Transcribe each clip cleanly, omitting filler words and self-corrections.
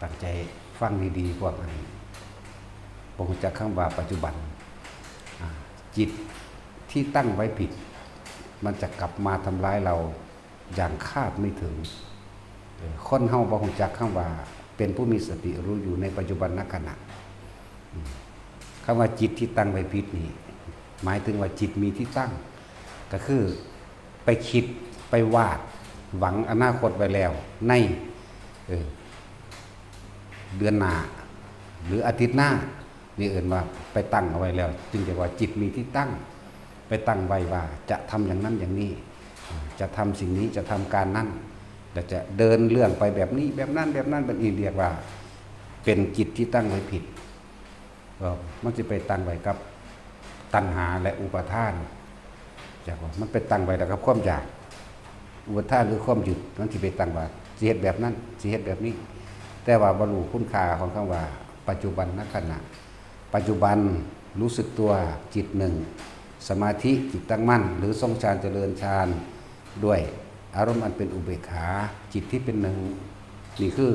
ตั้งใจฟังดีๆพวกนั้นบ่รู้จักคำว่าปัจจุบันจิตที่ตั้งไว้ผิดมันจะกลับมาทำร้ายเราอย่างคาดไม่ถึงคนเฮาบ่รู้จักคำว่าเป็นผู้มีสติรู้อยู่ในปัจจุบันณขณะคำว่าจิตที่ตั้งไว้ผิดนี่หมายถึงว่าจิตมีที่ตั้งก็คือไปคิดไปวาดหวังอนาคตไว้แล้วในเดือนหน้าหรืออาทิตย์หน้านี่เอ่ยว่าไปตั้งเอาไว้แล้วจึงจะว่าจิตมีที่ตั้งไปตั้งไว้ว่าจะทำอย่างนั้นอย่างนี้จะทำสิ่งนี้จะทำการนั้นแต่จะเดินเรื่องไปแบบนี้แบบนั้นแบบนั้นเป็นอีเรียกว่าเป็นจิตที่ตั้งไว้ผิดมันจะไปตั้งไว้กับตัณหาและอุปาทานจากว่ามันไปตั้งไว้แล้วกับความอยากอุปาทานหรือความยึดมันจะไปตั้งว่าสิเฮ็ดแบบนั้นสิเฮ็ดแบบนี้แต่ว่าบรรลุคุณค่าของคำว่าปัจจุบันณขณะปัจจุบันรู้สึกตัวจิตหนึ่งสมาธิจิตตั้งมั่นหรือทรงฌานเจริญฌานด้วยอารมณ์อันเป็นอุเบกขาจิตที่เป็นหนึ่งนี่คือ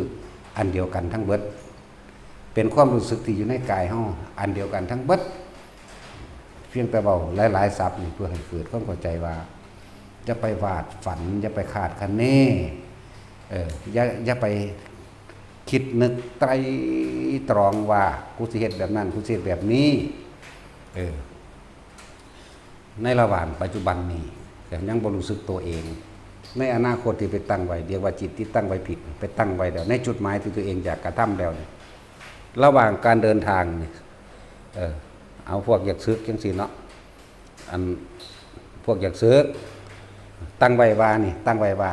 อันเดียวกันทั้งเบิดเป็นความรู้สึกที่อยู่ในกายเฮาอันเดียวกันทั้งเบิดเพียงแต่เบาหลายๆศัพท์เพื่อให้เกิดความเข้าใจว่าอย่าไปวาดฝันอย่าไปคาดคะเนอย่าไปคิดนึกไตรตรองว่ากูสิเฮ็ดแบบนั้นกูสิเฮ็ดแบบนี้ในระหว่างปัจจุบันนี้ยังบ่รู้สึกตัวเองในอนาคตที่ไปตั้งไว้เรียกว่าจิตที่ตั้งไว้ผิดไปตั้งไว้แล้วในจุดหมายที่ตัวเองอยากกระทำแล้วเนี่ยระหว่างการเดินทางนี่เอาพวกอยากซึกจังซี่เนาะอันพวกอยากซึกตั้งไว้ว่านี่ตั้งไว้ว่า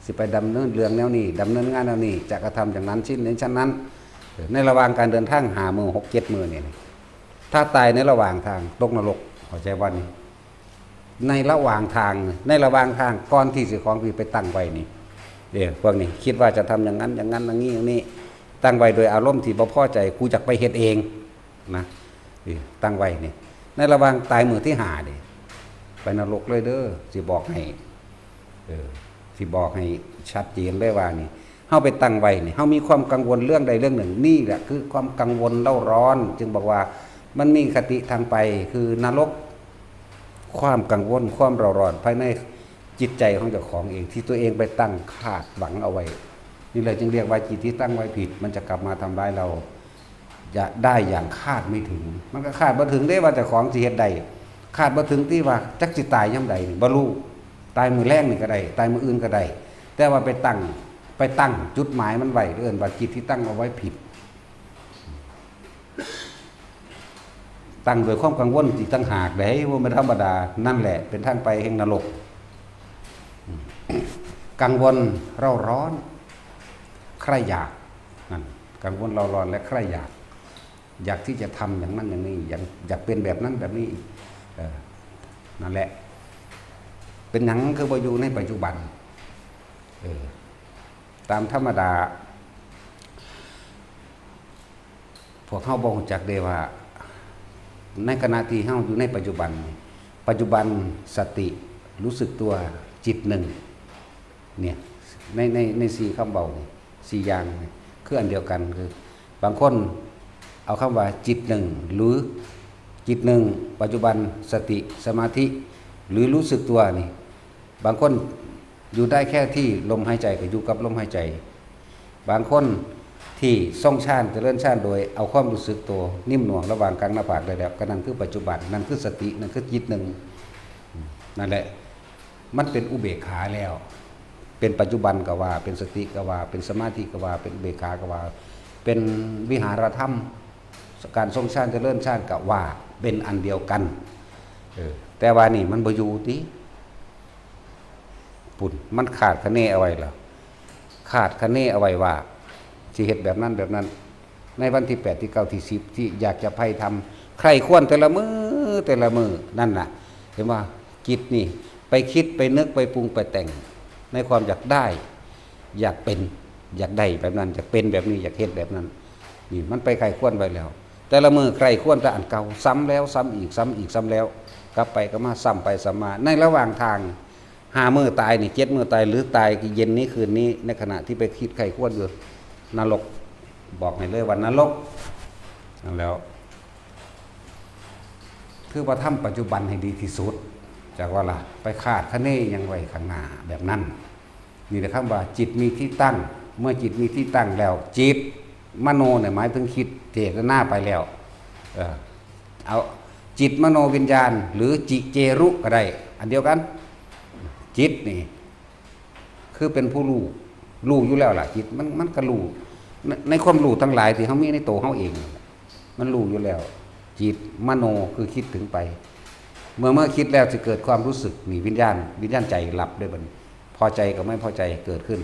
สิไปดำเนินเรื่องแนวนี้ดำเนินงานแนวนี้จะกระทำอย่างนั้นชิ้นนี้ชั้นนั้นในระหว่างการเดินทาง5 มื้อ 6 7 มื้อนี่ถ้าตายในระหว่างทางตกนรกเข้าใจว่านี่ในระหว่างทางก่อนที่สิของที่ไปตั้งไว้นี่พวกนี้คิดว่าจะทำอย่างนั้นอย่างนั้นอย่างนี้อย่างนี้ตั้งไว้โดยอารมณ์ที่บ่พอใจกูจักไปเฮ็ดเองนะตั้งไว้นี่ในระหว่างตายมื้อที่5นี่ไปนรกเลยเด้อสิบอกให้ชัดเจนเลยว่านี่เฮาไปตั้งไว้นี่เฮามีความกังวลเรื่องใดเรื่องหนึ่งนี่แหละคือความกังวลเล่าร้อนจึงบอกว่ามันมีคติทางไปคือนรกความกังวลความเร่าร้อนภายในจิตใจของเจ้าของเองที่ตัวเองไปตั้งคาดหวังเอาไว้นี่เลยจึงเรียกว่าจิตที่ตั้งไว้ผิดมันจะกลับมาทำร้ายเราจะได้อย่างคาดไม่ถึงมันก็คาดบ่ถึงได้ว่าเจ้าของสิเฮ็ดได้คาดบ่ถึงที่ว่าจักสิตายยามใดบ่รู้ตายมื้อแรกนี่ก็ได้ตายมื้ออื่นก็ได้แต่ว่าไปตั้งจุดหมายมันไว้เอิ้นว่าจิตที่ตั้งเอาไว้ผิดตั้งโดยความกังวลจิตตั้งหากได้ว่าไม่ธรรมดานั่นแหละเป็นทางไปแห่งนรกกังวลเร่าร้อนใครอยากนั่นกังวลเร่าร้อนและใครอยากที่จะทำอย่างนั้นอย่างนี้อยากเป็นแบบนั้นแบบนี้นั่นแหละเป็นหยังคือบ่อยู่ในปัจจุบันตามธรรมดาพวกเฮาบ่รู้จักได้ว่าในขณะที่เฮาอยู่ในปัจจุบันสติรู้สึกตัวจิตหนึ่งเนี่ยใน4คำเบา4อย่างคืออันเดียวกันคือบางคนเอาคำว่าจิตหนึ่งหรือจิตหนึ่งปัจจุบันสติสมาธิหรือรู้สึกตัวนี่บางคนอยู่ได้แค่ที่ลมหายใจก็อยู่กับลมหายใจบางคนที่ทรงฌานเจริญฌานโดยเอาความรู้สึกตัวนิ่มหน่วงระหว่างกลางหน้าผากได้แล้วก็นั่นคือปัจจุบันนั่นคือสตินั่นคือจิตหนึ่งนั่นแหละมันเป็นอุเบกขาแล้วเป็นปัจจุบันก็ว่าเป็นสติก็ว่าเป็นสมาธิก็ว่าเป็นอุเบกขาก็ว่าเป็นวิหารธรรมการทรงฌานเจริญฌานก็ว่าเป็นอันเดียวกันแต่ว่านี่มันบ่อยู่ติปุ่นมันขาดคะเนเอาไว้แล้วขาดคะเนเอาไว้ว่าสิเฮ็ดแบบนั้นแบบนั้นในวันที่8ที่9ที่10ที่อยากจะไปทำใครควรแต่ละมือนั่นน่ะเห็นว่าจิตนี่ไปคิดไปนึกไปปรุงไปแต่งในความอยากได้อยากเป็นอยากได้แบบนั้นอยากเป็นแบบนี้อยากเฮ็ดแบบนั้นนี่มันไปใครควรไว้แล้วแต่ละมือใครควรแต่อันเก่าซ้ำแล้วซ้ำอีกซ้ำอีกซ้ำแล้วกลับไปก็มาซ้ำไปซ้ำมาในระหว่างทาง5 มื้อตายนี่7 มื้อตายหรือตายเย็นนี้คืนนี้ในขณะที่ไปคิดใครควรอยู่นรก บอกให้เลยว่านรกแล้วคือว่าทำปัจจุบันให้ดีที่สุดจากว่าล่ะไปคาดคะเนยังไว้ข้างหน้าแบบนั้นนี่แหละคำว่าจิตมีที่ตั้งเมื่อจิตมีที่ตั้งแล้วจิตมโนเนี่ยหมายถึงคิดเจตนาไปแล้วเอาจิตมโนวิญญาณหรือจิเจรุก็ได้อันเดียวกันจิตนี่คือเป็นผู้รู้อยู่แล้วล่ะจิตมันก็รู้ในความรู้ทั้งหลายที่เขามีในตัวเขาเองมันรู้อยู่แล้วจิตมโนคือคิดถึงไปเมื่อคิดแล้วจะเกิดความรู้สึกนี่วิญญาณใจหลับด้วยบันพอใจกับไม่พอใจเกิดขึ้น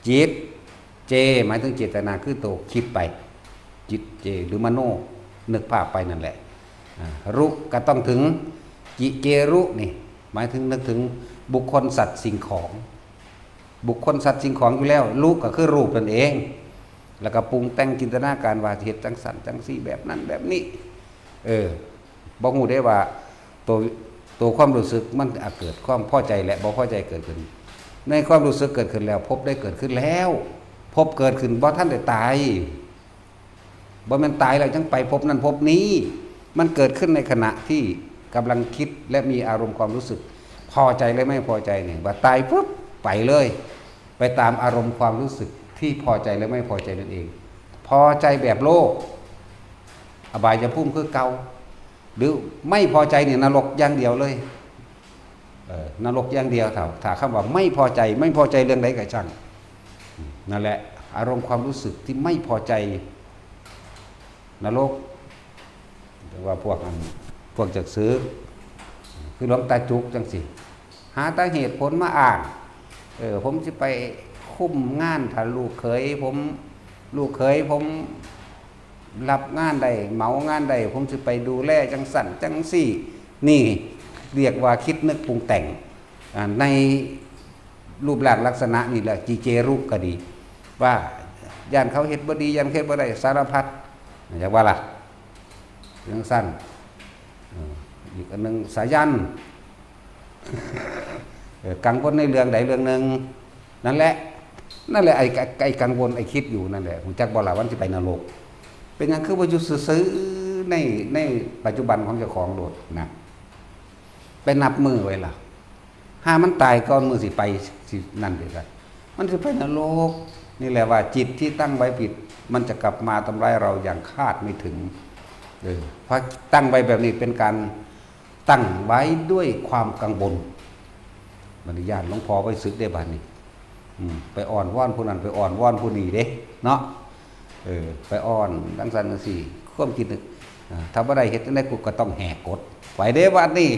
จิตเจหมายถึงเจตนาคือตัวคิดไปจิตเจหรือมโนนึกภาพไปนั่นแหละรุก็ต้องถึงจิเจรุนี่หมายถึงนึกถึงบุคคลสัตว์สิ่งของบุคคลสัตว์สิ่งของอยู่แล้วรูปก็คือรูปนั่นเองแล้วก็ปรุงแต่งจินตนาการว่าเหตุจังสันจังซี่แบบนั้นแบบนี้บอกหูได้ว่าตัวความรู้สึกมันอาจเกิดความพอใจและบ่พอใจเกิดขึ้นในความรู้สึกเกิดขึ้นแล้วพบได้เกิดขึ้นแล้วพบเกิดขึ้นบ่ท่านได้ตายบ่แม่นตายแล้วจังไปพบนั้นพบนี้มันเกิดขึ้นในขณะที่กำลังคิดและมีอารมณ์ความรู้สึกพอใจและไม่พอใจเนี่ยว่าตายปุ๊บไปเลยไปตามอารมณ์ความรู้สึกที่พอใจและไม่พอใจนั่นเองพอใจแบบโลกอบายภูมิคือเก่าหรือไม่พอใจเนี่ยนรกอย่างเดียวเลยนรกอย่างเดียวถ้าคำว่าไม่พอใจเรื่องใดก็ช่างนั่นแหละอารมณ์ความรู้สึกที่ไม่พอใจนรกแต่ว่าพวกจักซื้อคือหลวงตาจุกจังสิหาตาเหตุผลมาอ่านผมจะไปคุ้มงานถ้าลูกเขยผมรับงานใดเหมางานใดผมจะไปดูแลจังสั่นจังสี่นี่เรียกว่าคิดนึกปรุงแต่งในรูปร่างลักษณะนี่แหละจีเจรุก็ดีว่าย่านเขาเฮ็ดบ่ดีย่านเฮ็ดบ่ได้สารพัดอยากว่าล่ะเรื่องสั้นอีกอันนึงสายันกังวลในเรื่องใดเรื่องหนึ่งนั่นแหละไอ้กังวลไอ้คิดอยู่นั่นแหละผมจักบ่ล่ะวันจะไปนรกเป็นอย่างคือว่าอยู่ซื่อในปัจจุบันของเจ้าของโดดนะไปนับมือไว้ล่ะถ้ามันตายก่อนมือสิไปสินั่นเลยกันมันจะไปนรกนี่แหละว่าจิตที่ตั้งไว้ผิดมันจะกลับมาทำร้ายเราอย่างคาดไม่ถึงเพราะตั้งไว้แบบนี้เป็นการตั้งไว้ด้วยความกังวลบรรยาหลวงพ่อไปศึกได้บ้านนี้ไปอ่อนว่อนผู้นั้นไปอ่อนว่อนผู้นี้เด้เนาะไปอ่อนดังสันดังสี่ควบคิดนึกถ้าบ่ได้เฮ็ดจังได๋กูก็ต้องแหกกฎไปเด้วัดนี้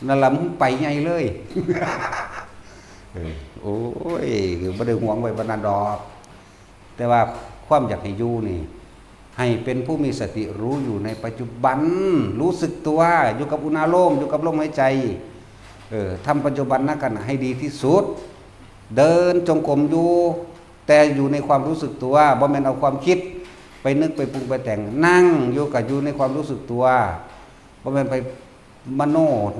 นั่นล่ะมึงไปใหญ่เลยโอ้ยคือบ่ได้ห่วงไว้บ่นั้นดอกแต่ว่าความอยากให้อยู่นี่ให้เป็นผู้มีสติรู้อยู่ในปัจจุบันรู้สึกตัวอยู่กับอุณาโลมอยู่กับลมหายใจทำปัจจุบันนั้นกันให้ดีที่สุดเดินจงกรมอยู่แต่อยู่ในความรู้สึกตัวบ่แม่นเอาความคิดไปนึกไปปรุงไปแต่งนั่งอยู่ในความรู้สึกตัวบ่แม่นไปมโน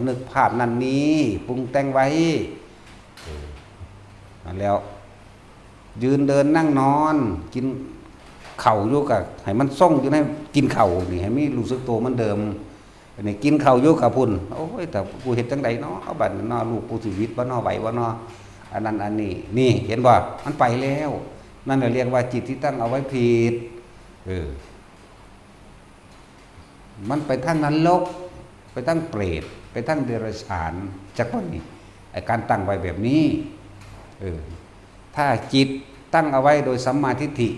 นึกภาพนั้นนี้ปรุงแต่งไว้แล้วยืนเดินนั่งนอนกินเข่าอยู่กับให้มันส่งอยู่ในกินเข่านี่ให้มีรู้สึกตัวมันเดิมนี่กินเข่าอยู่กับพุ่นโอ้ยแต่กูเฮ็ดจังไดเนาะเอาบัดเนาะลูกกูชีวิตบ่เนาะไหวบ่เนาะอันนั้นอันนี้นี่เห็นบ่มันไปแล้วนั่นเรียกว่าจิตที่ตั้งเอาไว้ผิดมันไปทางนรกไปทางเปรตไปทางเดรัจฉานจักว่านี่ไอ้การตั้งไว้แบบนี้ถ้าจิตตั้งเอาไว้โดยสัมมาทิฏฐิ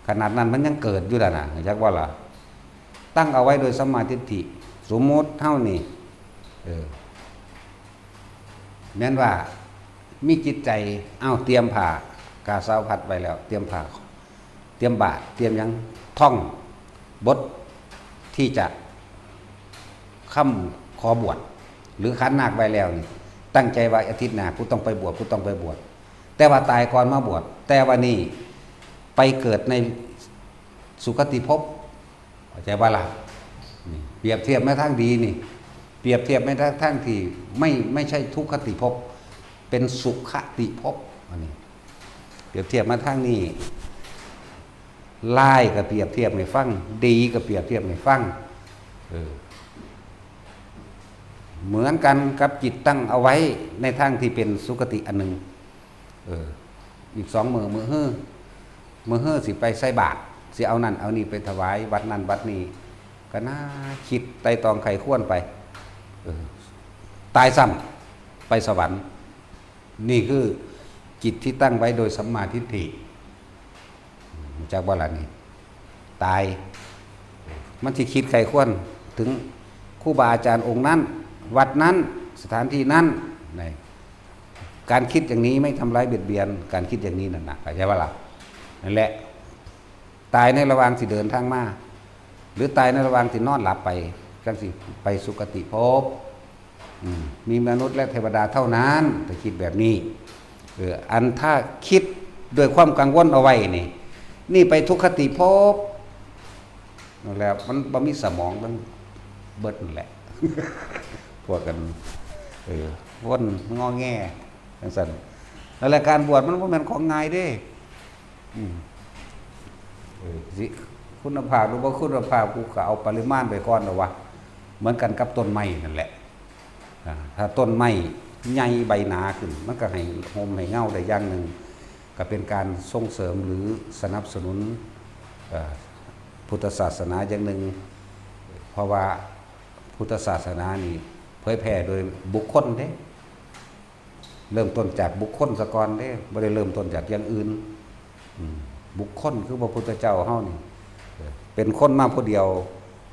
ขนาดนั้นมันยังเกิดอยู่แล้วนะจักว่าล่ะตั้งเอาไว้โดยสัมมาทิฏฐิสมมติเท่านี้แม้นว่ามีจิตใจเตรียมผ่ากาสาวพัดไว้แล้วเตรียมผ่าเตรียมบาตรเตรียมยังท่องบทที่จะค้ำขอบวชหรือขันนาคไว้แล้วนี่ตั้งใจว่าอาทิตย์หน้ากูต้องไปบวชแต่ว่าตายก่อนมาบวชแต่ว่านี่ไปเกิดในสุคติภพเข้าใจว่าล่ะเปรียบเทียบแม้ทั้งดีนี่เปรียบเทียบแม้ทั้งที่ไม่ใช่ทุกขติภพเป็นสุขติภพอันนี้เปรียบเทียบมาทั้งนี้ ร้ายก็เปรียบเทียบให้ฟังดีก็เปรียบเทียบให้ฟังเหมือนกันกับจิตตั้งเอาไว้ในทางที่เป็นสุคติอันหนึ่งอีก2 มื้อเฮ้อสิไปใส่บาตรสิเอานั่นเอานี่ไปถวายวัดนั่นวัดนี้ก็น่าคิดไต่ตองไขควรไปตายซ้ำไปสวรรค์นี่คือจิตที่ตั้งไว้โดยสัมมาทิฏฐิจากว่าล่ะนี่ตายมันที่คิดไขควรถึงครูบาอาจารย์องค์นั้นวัดนั้นสถานที่นั้นการคิดอย่างนี้ไม่ทำร้ายเบียดเบียนการคิดอย่างนี้นั่นนะเข้าใจว่าล่ะนั่นแหละตายในระหว่างที่เดินทางมาหรือตายในระหว่างที่นอนหลับไปจังสิไปสุคติภพมีมนุษย์และเทวดาเท่านั้นแต่คิดแบบนี้อันถ้าคิดด้วยความกังวลเอาไว้นี่ไปทุกขติภพนั่นแหละมันบ่มีสมองมันเบิดนั่นแหละพวกกันวนงอแงจังซั่นแล้วรายการบวชมันบ่แม่นของง่ายเด้สิคุณภาพหรือบ่คุณภาพกูก็เอาปริมาณไปก่อนแล้ววะเหมือนกันกับต้นไม้นั่นแหละถ้าต้นไม้ใหญ่ใบหนาขึ้นมันก็ให้โฮมให้เงาได้อย่างหนึ่งก็เป็นการส่งเสริมหรือสนับสนุนพุทธศาสนาอย่างหนึ่งเพราะว่าพุทธศาสนานี่เผยแผ่โดยบุคคลเด้เริ่มต้นจากบุคคลซะก่อนเด้บ่ได้เริ่มต้นจากอย่างอื่นบุคคลคือพระพุทธเจ้าเฮานี่เป็นคนมาผู้เดียว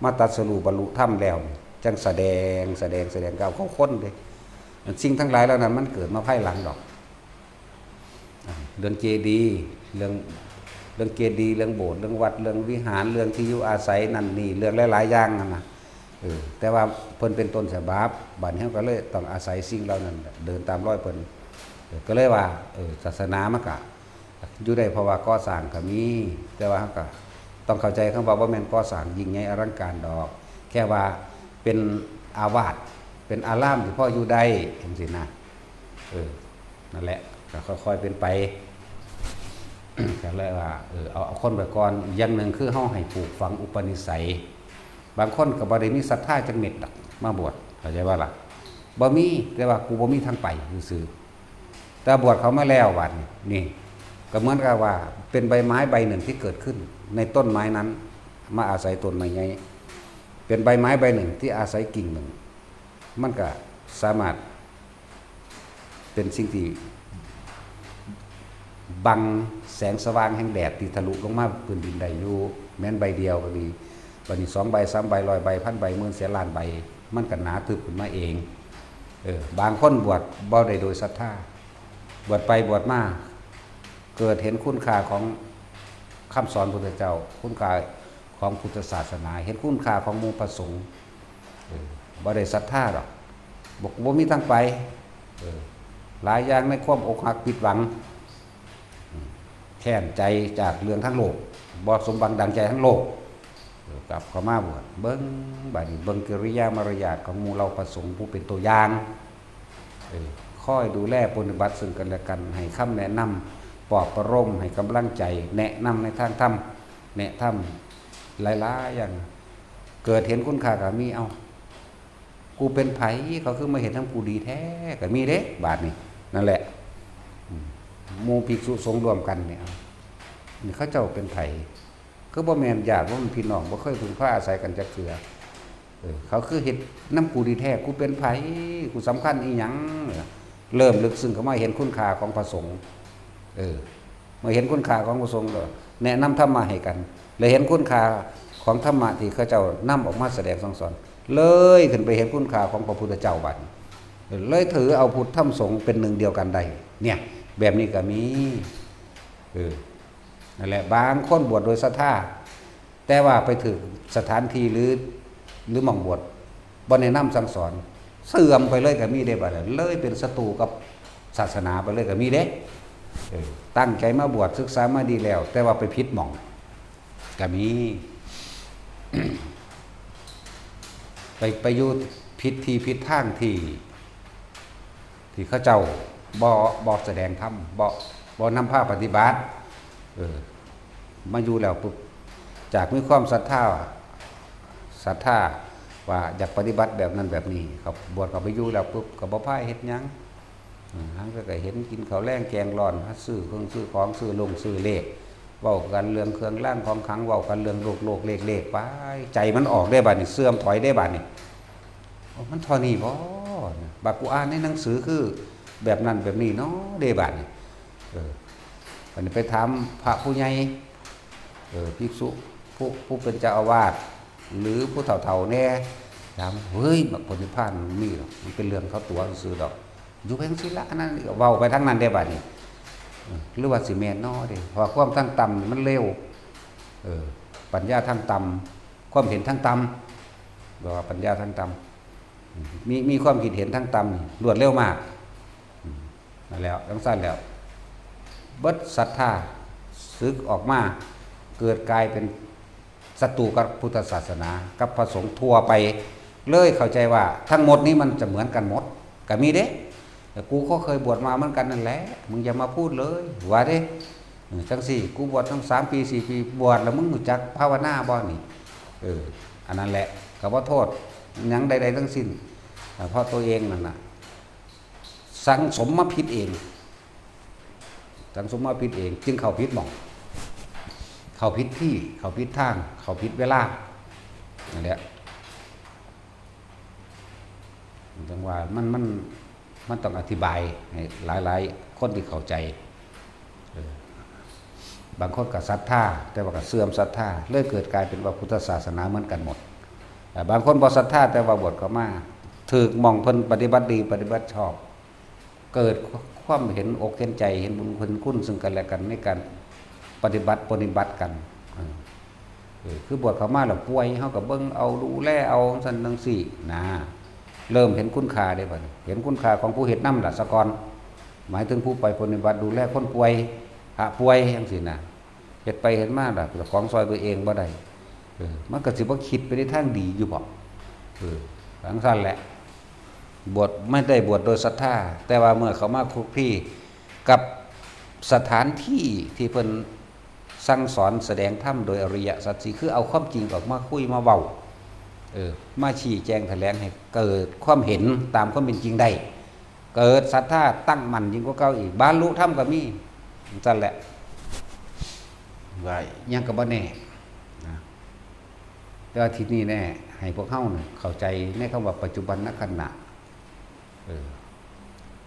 มาตรัสรู้บรรลุธรรมแล้วจังแสดงก้าวเข้าคนเด้สิ่งทั้งหลายแล้วนั้นมันเกิดมาภายหลังดอกเรื่องเจดีย์เรื่องเจดีย์เรื่องโบสถ์เรื่องวัดเรื่องวิหารเรื่องที่อยู่อาศัยนั่นนี่เรื่องหลายๆอย่างนั่นน่ะแต่ว่าเพิ่นเป็นต้นฉบับบัดนี้เฮาก็เลยต้องอาศัยสิ่งเหล่านั้นเดินตามรอยเพิ่นก็เลยว่าศาสนามันก็อยู่ได้เพราะว่าก่อสร้างก็มีแต่ว่าเฮาก็ต้องเข้าใจคำว่าบ่แม่นก่อสร้างยิ่งใหญ่อลังการดอกแค่ว่าเป็นอาวาสเป็นอารามที่พ่ออยู่ได้จังซี่นะนั่นแหละก็ค่อยๆเป็นไปก็เลยว่าเอาคนไปก่อนอย่างหนึ่งคือเฮาให้ปลูกฝังอุปนิสัยบางคนก็บ่ได้มีศรัทธาจักเม็ดดอกมาบวชเข้าใจว่าล่ะบ่มีแต่ว่ากูบ่มีทางไปซื่อๆแต่บวชเขามาแล้วบัดนี่ก็เหมือนกับว่าเป็นใบไม้ใบหนึ่งที่เกิดขึ้นในต้นไม้นั้นมาอาศัยต้นไม้ใหญ่เป็นใบไม้ใบหนึ่งที่อาศัยกิ่งหนึ่งมันก็สามารถเป็นสิ่งที่บังแสงสว่างแห่งแดดที่ทะลุลงมาพื้นดินได้อยู่แม้นใบเดียวก็ดีบัดนี้2 ใบ 3 ใบ 100 ใบ 1,000 ใบ 10,000 แสนล้านใบมันก็หนาทึบขึ้นมาเองบางคนบวชบ่ได้โดยศรัทธาบวชไปบวชมาเกิดเห็นคุณค่าของคำสอนพุทธเจ้าคุณค่าของพุทธศาสนาเห็นคุณค่าของหมู่พระสงฆ์บ่ได้ศรัทธาหรอกบอกบ่มีทางไปหลายอย่างในความอกหักผิดหวังแค้นใจจากเรื่องทั้งโลกบ่สมหวังดังใจทั้งโลกกลับเข้ามาบวชเบิ่งบัดนี้เบิ่งกิริยามารยาทของหมู่เราพระสงฆ์ผู้เป็นตัวอย่างคอยดูแลปฏิบัติซึ่งกันและกันให้คำแนะนำปลอบประโลมให้กำลังใจแนะนำในทางธรรมแนะธรรมหลายๆอย่างเกิดเห็นคุณค่าก็มีเอากูเป็นไผเขาคือมาเห็นทั้งกูดีแท้ก็มีเด้บาดนี้นั่นแหละหมู่ภิกษุสงฆ์รวมกันเนี่ยนี่เขาเจ้าเป็นไผคือบ่แม่นญาติบ่มันพี่น้องบ่เคยพึ่งพาอาศัยกันจักเทื่อเขาคือเห็นน้ำกูดีแท้กูเป็นไผกูสำคัญอีหยังเริ่มลึกซึ้งเข้ามาเห็นคุณค่าของพระสงฆ์มาเห็นคุณค่าของพระสงฆ์ก็แนะนำธรรมะให้กันเลยเห็นคุณค่าของธรรมะที่เขาเจ้านำออกมาแสดงสั่งสอนเลยขึ้นไปเห็นคุณค่าของพระพุทธเจ้าบัดเลยถือเอาพุทธธรรมสงฆ์เป็นหนึ่งเดียวกันได้เนี่ยแบบนี้ก็มีนั่นแหละบางคนบวชโดยศรัทธาแต่ว่าไปถึงสถานที่หรือหม่องบวชบ่แนะนำสั่งสอนเสื่อมไปเลยก็มีได้บัดเลยเป็นศัตรูกับศาสนาไปเลยก็มีเด้ตั้งใจมาบวชศึกษามาดีแล้วแต่ว่าไปผิดหม่องก็มี ไปอยู่ผิดที่ผิดทางที่เขาเจ้าบ่แสดงธรรมบ่นำภาพปฏิบัติ มาอยู่แล้วปุ๊บจากมีความศรัทธาว่าอยากปฏิบัติแบบนั้นแบบนี้เขาบวชเขาไปอยู่แล้วปุ๊บก็บ่พายเฮ็ดหยังทั้งก็เห็นกินข้าวแลงแกงร้อนซื้อเครื่องซื้อของซื้อลงซื้อเลขเว้ากันเรื่องเครื่องร่างของขังเว้ากันเรื่องโลกเลขไปใจมันออกได้บัดนี้เสื่อมถอยได้บัดนี้มันเท่านี้บ่บัดกูอ่านในหนังสือคือแบบนั้นแบบนี้เนาะได้บัดนี้วันนี้ไปถามพระผู้ใหญ่ภิกษุผู้เป็นเจ้าอาวาสหรือผู้เฒ่าๆแน่ถามเฮ้ยมรรคผลนิพพานมีหรอกมันเป็นเรื่องเขาตัวซื่อดอกอยู่เพียงสิละนั่นเว้าไปทั้งนั้นได้บัดนี้หรือว่าสิแม่นเนาะเด้เพราะความทั้งต่ำมันเร็วปัญญาทั้งต่ำความเห็นทั้งต่ำบอกว่าปัญญาทั้งต่ำมีความคิดเห็นทั้งต่ำรวดเร็วมากนั่นแล้วทั้งสั้นแล้วเบิดศรัทธาสึกออกมาเกิดกลายเป็นศัตรูกับพุทธศาสนากับพระสงฆ์ทั่วไปเลยเข้าใจว่าทั้งหมดนี้มันจะเหมือนกันหมดก็มีเด้แต่กูก็เคยบวชมาเหมือนกันนั่นแหละมึงอย่ามาพูดเลยว่าเด้จังสี่กูบวชทั้ง3 ปี 4 ปีบวชแล้วมึงรู้จักภาวนาบ่นี่อันนั้นแหละก็บ่โทษหยังใดๆทั้งสิ้นเพราะตัวเองนั่นน่ะสังสมมาผิดเองสังสมมาผิดเองจึงเข้าผิดหม่องเข้าผิดที่เข้าผิดทางเข้าผิดเวลานั่นแหละจังว่ามันต้องอธิบายให้หลายๆคนที่เข้าใจบางคนก็ศรัทธาแต่ว่าก็เสื่อมศรัทธาเลยเกิดกลายเป็นว่าพุทธศาสนาเหมือนกันหมดบางคนบ่ศรัทธาแต่ว่าบวชเข้ามาถูกมองเพิ่นปฏิบัติดีปฏิบัติชอบเกิดความเห็นอกเห็นใจเห็นบุญคุณซึ่งกันและกันในการปฏิบัติกันคือบวชเข้ามาแล้วป่วยเฮาก็เบิ่งเอาดูแลเอาซั่นจังซี่นะเริ่มเห็นคุณค่าได้บัดเห็นคุณค่าของผู้เฮ็ดนำล่ะซะก่อนหมายถึงผู้ไปปฏิบัติดูแลคนป่วยป่วยจังซี่นะเฮ็ดไปเฮ็ดมาล่ะเจ้าของซอยตัวเองบ่ได้มันก็สิบ่คิดไปในทางดีอยู่บ่จังซั่นแหละบวชไม่ได้บวชโดยศรัทธาแต่ว่าเมื่อเขามาคลุกคลีกับสถานที่ที่เพิ่นสั่งสอนแสดงธรรมโดยอริยสัจสี่คือเอาความจริงออกมาคุยมาเว้ามาชี้แจงแถลงให้เกิดความเห็นตามความเป็นจริงได้เกิดศรัทธาตั้งมั่นยิ่งกว่าเก่าอีกบรรลุธรรมก็มีนั่นแหละว่ายังก็บ่แน่นะแต่ว่าที่นี่แน่ให้พวกเฮาน่ะเข้าใจในคำว่าปัจจุบันนขณะ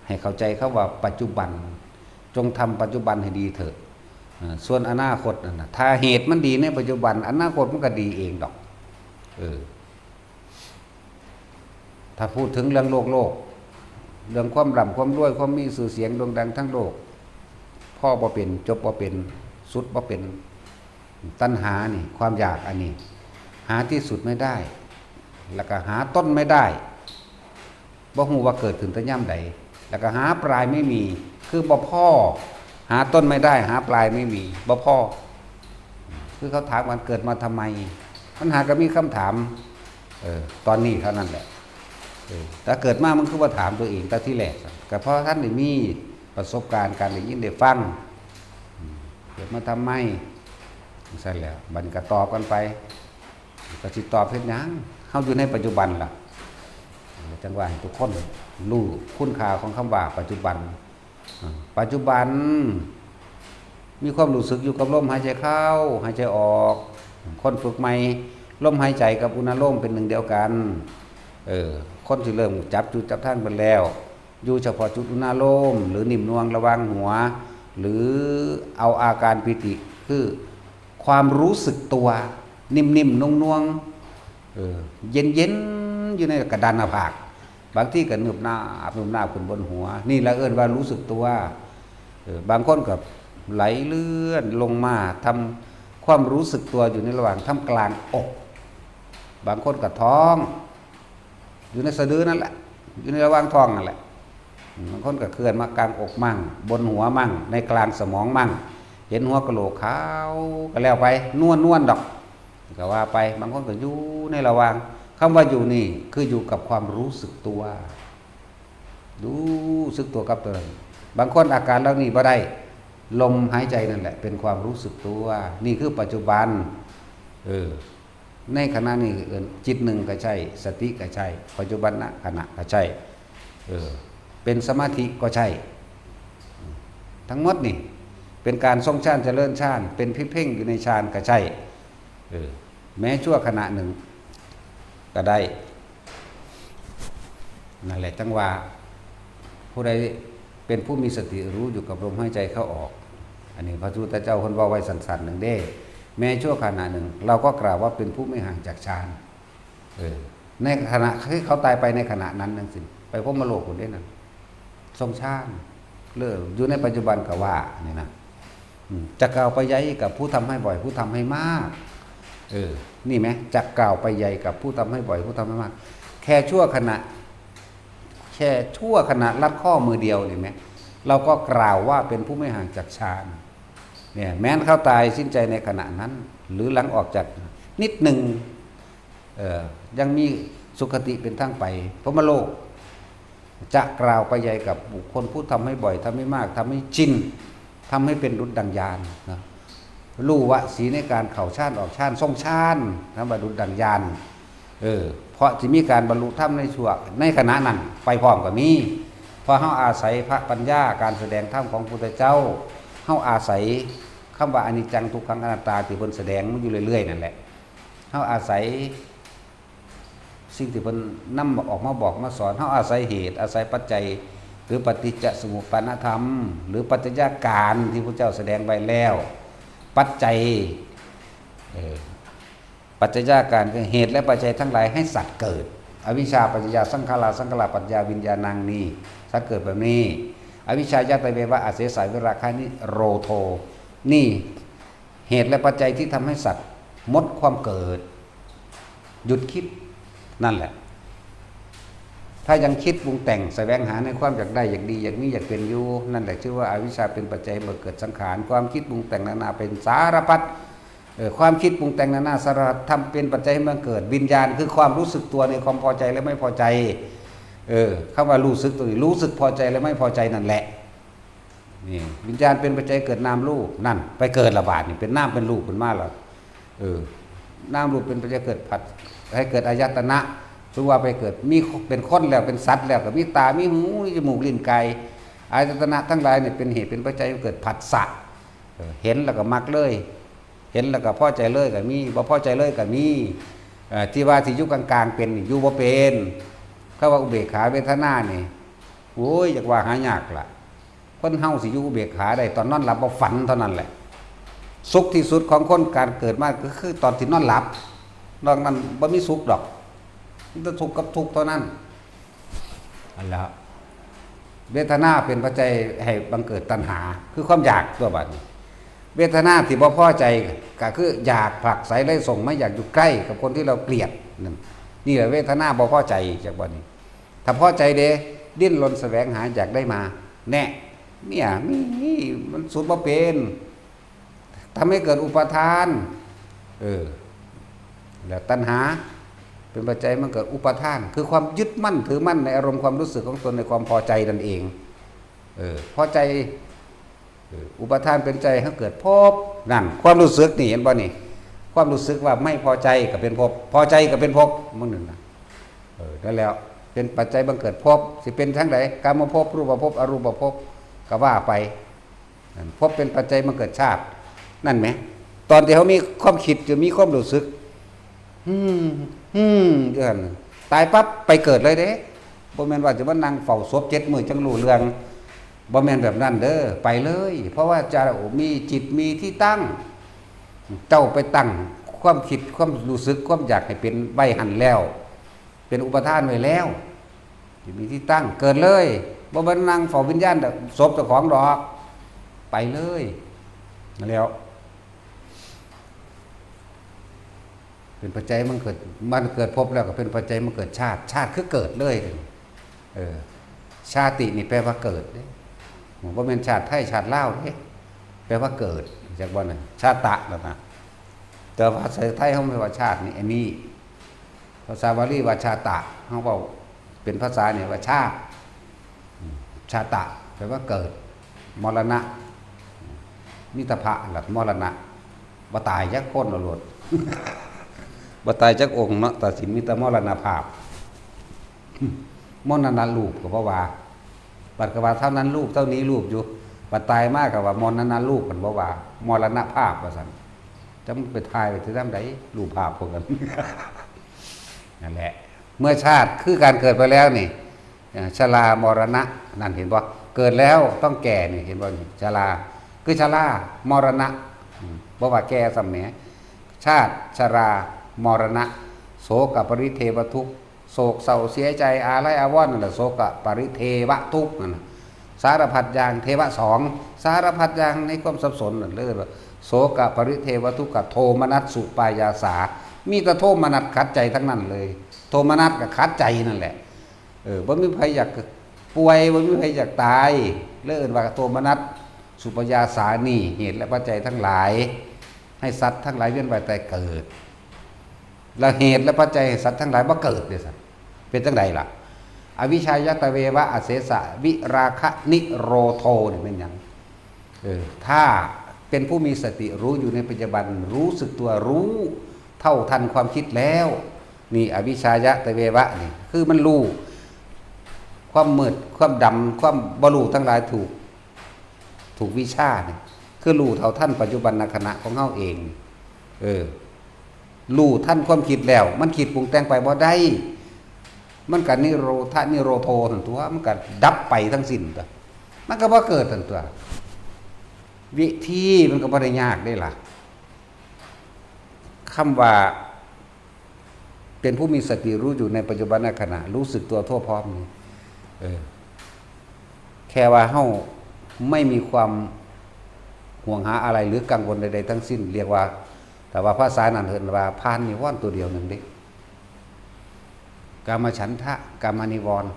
ให้เข้าใจคำว่าปัจจุบันจงทำปัจจุบันให้ดีเถิดส่วนอนาคตนะถ้าเหตุมันดีในปัจจุบันอนาคตมันก็ดีเองดอกถ้าพูดถึงเรื่องโลกเรื่องความร่ำความรวยความมีชื่อเสียงโด่งดังทั้งโลกพ่อบ่เป็นจบบ่เป็นสุดบ่เป็นตัณหานี่ความอยากอันนี้หาที่สุดไม่ได้แล้วก็หาต้นไม่ได้บ่ฮู้ว่าเกิดขึ้นแต่ย่ำใดแล้วก็หาปลายไม่มีคือบ่พอหาต้นไม่ได้หาปลายไม่มีบ่พอคือเขาถามว่าเกิดมาทำไมปัญหาก็มีคำถามตอนนี้เท่านั้นแหละแต่เกิดมามันคือว่าถามตัวเองแต่ที่แรกก็เพราะท่านได้มีประสบการณ์การได้ยินได้ฟังเกิดมาทำไมใช่แล้วบัดนี้ก็ตอบกันไปก็สิตอบเฮ็ดหยังเฮาอยู่ในปัจจุบันล่ะจังว่าให้ทุกคนรู้คุณค่าของคำว่าปัจจุบันมีความรู้สึกอยู่กับลมหายใจเข้าหายใจออกคนฝึกใหม่ลมหายใจกับอุณโลมเป็นหนึ่งเดียวกันคนที่เริ่มจับจุดจับทางไปแล้วอยู่เฉพาะจุดอุณโลมหรือนิ่มนวงระวังหัวหรือเอาอาการปิติคือความรู้สึกตัวนิ่มๆนุ่งๆเย็นๆอยู่ในกระดานหน้าผากบางที่ก็นึบหน้าขึ้นบนหัวนี่ละเอิ้นว่ารู้สึกตัวบางคนก็ไหลเลื่อนลงมาทำความรู้สึกตัวอยู่ในระหว่างท่ามกลางอกบางคนก็ท้องอยู่ในสะดือนั่นแหละอยู่ในระหว่างท้องนั่นแหละบางคนก็เคลื่อนมากลางอกมั่งบนหัวมั่งในกลางสมองมั่งเห็นหัวกะโหลกขาวก็แล้วไปนวลดอกก็ว่าไปบางคนก็อยู่ในระหว่างคำว่าอยู่นี่คืออยู่กับความรู้สึกตัวรู้สึกตัวกับตัวบางคนอาการเหล่านี้บ่ได้ ลมหายใจนั่นแหละเป็นความรู้สึกตัวนี่คือปัจจุบันในขณะนี้จิตหนึ่งก็ใช่สติก็ใช่ปัจจุบันนะขณะก็ใช่เป็นสมาธิก็ใช่ทั้งหมดนี่เป็นการทรงฌานเจริญฌานเป็นพิเพ่งอยู่ในฌานก็ใช่แม้ชั่วขณะหนึ่งก็ได้นั่นแหละจังหวะผู้ใดเป็นผู้มีสติรู้อยู่กับลมหายใจเข้าออกอันนี้พระพุทธเจ้าคนว่าไว้สันๆหนึ่งเด้แม้ชั่วขณะหนึ่งเราก็กล่าวว่าเป็นผู้ไม่ห่างจากฌานในขณะที่เขาตายไปในขณะนั้นนั่นสิไปพบมโลกคนได้นั่นทรงฌานเลิกอยู่ในปัจจุบันกับว่านี่นะจะกล่าวไปใหญ่กับผู้ทำให้บ่อยผู้ทำให้มากนี่ไหมจะกล่าวไปใหญ่กับผู้ทำให้บ่อยผู้ทำให้มากแค่ชั่วขณะลัดข้อมือเดียวนี่ไหมเราก็กล่าวว่าเป็นผู้ไม่ห่างจากฌานเนี่ยแม้นเขาตายสิ้นใจในขณะนั้นหรือหลังออกจากนิดหนึ่งยังมีสุคติเป็นทางไปพรหมโลกจะกล่าวไปใหญ่กับบุคคลผู้ทำให้บ่อยทำให้มากทำให้ชินทำให้เป็นดุจดังญาณนะรู้วะสีในการเข่าฌานออกฌานทรงฌานนะบรรลุดังญาณเพราะจะมีการบรรลุธรรมในช่วงในขณะนั้นไปพร้อมกับมีเพราะเฮาอาศัยพระปัญญาการแสดงธรรมของพระพุทธเจ้าเฮาอาศัยคำว่าอนิจจังทุกขังอนัตตาที่เพิ่นแสดงมันอยู่เรื่อยๆนั่นแหละเฮาอาศัยสิ่งที่เพิ่นนำออกมาบอกมาสอนเฮาอาศัยเหตุอาศัยปัจจัยหรือปฏิจจสมุปปนธรรมหรือปัจจัยการที่พระเจ้าแสดงไว้แล้วปัจจัยปัจจัยการคือเหตุและปัจจัยทั้งหลายให้สัตว์เกิดอวิชชาปัจจยาสังขารสังขารปัจจยาวิญญาณังนี้สัตว์เกิดแบบนี้อวิชชายะตเววะอาเสสายวิราคะนิโรโทนี่เหตุและปัจจัยที่ทำให้สัตว์หมดความเกิดหยุดคิดนั่นแหละถ้ายังคิดปรุงแต่งแสวงหาในความอยากได้อยากดีอยากมีอยากเป็นอยู่นั่นแหละชื่อว่าอวิชชาเป็นปัจจัยเกิดสังขารความคิดปรุงแต่งนานาเป็นสารพัดความคิดปรุงแต่งนานาสารพัดทำเป็นปัจจัยให้มันเกิดวิญญาณคือความรู้สึกตัวในความพอใจและไม่พอใจคำว่ารู้สึกตัวนี้รู้สึกพอใจและไม่พอใจนั่นแหละนี่วิญญาณเป็นปัจจัยเกิดนามรูปนั่นไปเกิดระบาดนี่เป็นนามเป็นรูปเป็นมาแล้วนามรูปเป็นปัจจัยเกิดผัดให้เกิดอายตนะถือว่าไปเกิดมีเป็นคนแล้วเป็นสัตว์แล้วก็มีตามีหูมีจมูกลิ้นกายอายตนะทั้งหลายเนี่ยเป็นเหตุเป็นปัจจัยเกิดผัสสะเห็นแล้วก็มักเลยเห็นแล้วก็พอใจเลยก็มีบ่พอใจเลยก็มีที่ว่าที่อยู่กลางๆเป็นอยู่บ่เป็นเขาว่าอุเบกขาเวทนานี่โอ้ยอยากว่าหายากล่ะคนเฮาสิอยู่อุเบกขาได้ตอนนอนหลับบ่ฝันเท่านั้นแหละสุขที่สุดของคนการเกิดมาก็คือตอนที่นอนหลับนอกนั้นบ่มีสุขดอกมีแต่สุขกับทุกข์เท่านั้นอันแล้วเวทนาเป็นปัจจัยให้บังเกิดตัณหาคือความอยากตัวบัดนี้เวทนาที่บ่พอใจก็คืออยากผลักไสไล่ส่งไม่อยากอยู่ใกล้กับคนที่เราเกลียดนั่นนี่แหละเวทนาบ่พอใจจากบัดนี้ถ้าพอใจเด้ดิ้นรนแสวงหาอยากได้มาแน่เนี่ยมีมันสุดบ่เป็นทำให้เกิดอุปทานแล้วตัณหาเป็นปัจจัยมันเกิดอุปทานคือความยึดมั่นถือมั่นในอารมณ์ความรู้สึกของตนในความพอใจนั่นเองพอใจอุปทานเป็นใจให้เกิดภพนั่นความรู้สึกนี่เห็นป่ะนี่ความรู้สึกว่าไม่พอใจก็เป็นภพพอใจก็เป็นภพมันหนึ่งนะนั่นแล้วเป็นปัจจัยบังเกิดภพสิเป็นทั้งไหนกามภพรูปภพอรูปภพก็ว่าไปภพเป็นปัจจัยบังเกิดชาตินั่นไหมตอนที่เขามีความคิดจะมีความรู้สึกเดือนตายปั๊บไปเกิดเลยเด้บ่แม่นว่าจะมานั่งเฝ้าศพ7 มื้อจังรู้เรื่องบ่แม่นแบบนั้นเด้อไปเลยเพราะว่าจะมีจิตมีที่ตั้งเจ้าไปตั้งความคิดความรู้สึกความอยากให้เป็นใบหันแล้วเป็นอุปทานไว้แล้วมีที่ตั้งเกิดเลยบ่แม่นนั่งเฝ้าวิญญาณศพเจ้าของดอกไปเลยนั่นแล้วเป็นปัจจัยมันเกิดพบแล้วก็เป็นปัจจัยมันเกิดชาติคือเกิดเลยชาตินี่แปลว่าเกิดเด้บ่แม่นชาติไทยชาติลาวเด้แปลว่าเกิดจากบ่นั่นชาตะนั่นน่ะแต่ภาษาไทยเฮาไม่ว่าชาตินี่อันนี้ภาษาบาลีว่าชาตะเฮาเว้าเป็นภาษาเนี่ยว่าชาตะแปลว่าเกิดมรณะ มิตรพระหลัดมรณะบ่ตายจักคนเอาโลด บ่ตายจักองค์เนาะแต่สิมีแต่มรณภาพ มรณะรูปก็เพราะว่าบัดก็ว่าเท่านั้นรูปเท่านี้รูปอยู่บัดตายมากก็ว่ามรณะรูปมันบ่ว่ามรณภาพว่าซั่นจะมันไปทายไปที่ทำใดรูปภาพพวกนั้น นั่นแหละเมื่อชาติคือการเกิดไปแล้วนี่ชรามรณะนั่นเห็นบ่เกิดแล้วต้องแก่นี่เห็นบ่นี่ชราคือชรามรณะบ่ว่าแก่สำแหมชาติชรามรณะโศกปริเทวทุกข์โศกเศร้าเสียใจอาลัยอาวรณ์นั่นแหละโศกปริเทวทุกข์นั่นสารพัดอย่างเทวะสองสารพัดอย่างในความสับสนนั่นเลยว่าโศกปริเทวทุกขโทมนัสสุปายาสามีแต่โทมนัสขัดใจทั้งนั้นเลยโทมนัสกับขัดใจนั่นแหละบ่มีใครอยากป่วยบ่มีใครอยากตายเลื่อนว่าโทมนัสสุปายาสานี่เหตุและปัจจัยทั้งหลายให้สัตว์ทั้งหลายเวียนว่ายตายเกิดและเหตุและปัจจัยให้สัตว์ทั้งหลายบ่เกิดเด้อสัตว์เป็นจังไดล่ะอวิชชายตเววะอเสสะวิราคะนิโรโทนี่เป็นหยังถ้าเป็นผู้มีสติรู้อยู่ในปัจจุบันรู้สึกตัวรู้เท่าทันความคิดแล้วนี่อวิชชายตเววะนี่คือมันรู้ความมืดความดำความบ่รู้ทั้งหลายถูกวิชาเนี่ยคือรู้เท่าทันปัจจุบันขณะของเฮาเองรู้ท่านความคิดแล้วมันคิดปรุงแต่งไปบ่ได้มันก็นิโรธานิโรโททั้งตัวมันก็ดับไปทั้งสิ้นตัวมันก็บ่เกิดทั้งตัววิธีมันก็บ่ได้ยากได้ล่ะคำว่าเป็นผู้มีสติรู้อยู่ในปัจจุบันขณะรู้สึกตัวทั่วพร้อมนี่แค่ว่าเฮาไม่มีความห่วงหาอะไรหรือกังวลใดๆทั้งสิ้นเรียกว่าแต่ว่าภาษานั้นเห็นว่าพานนิวรณ์ตัวเดียวหนึ่งเด็กกามฉันทะกามนิวรณ์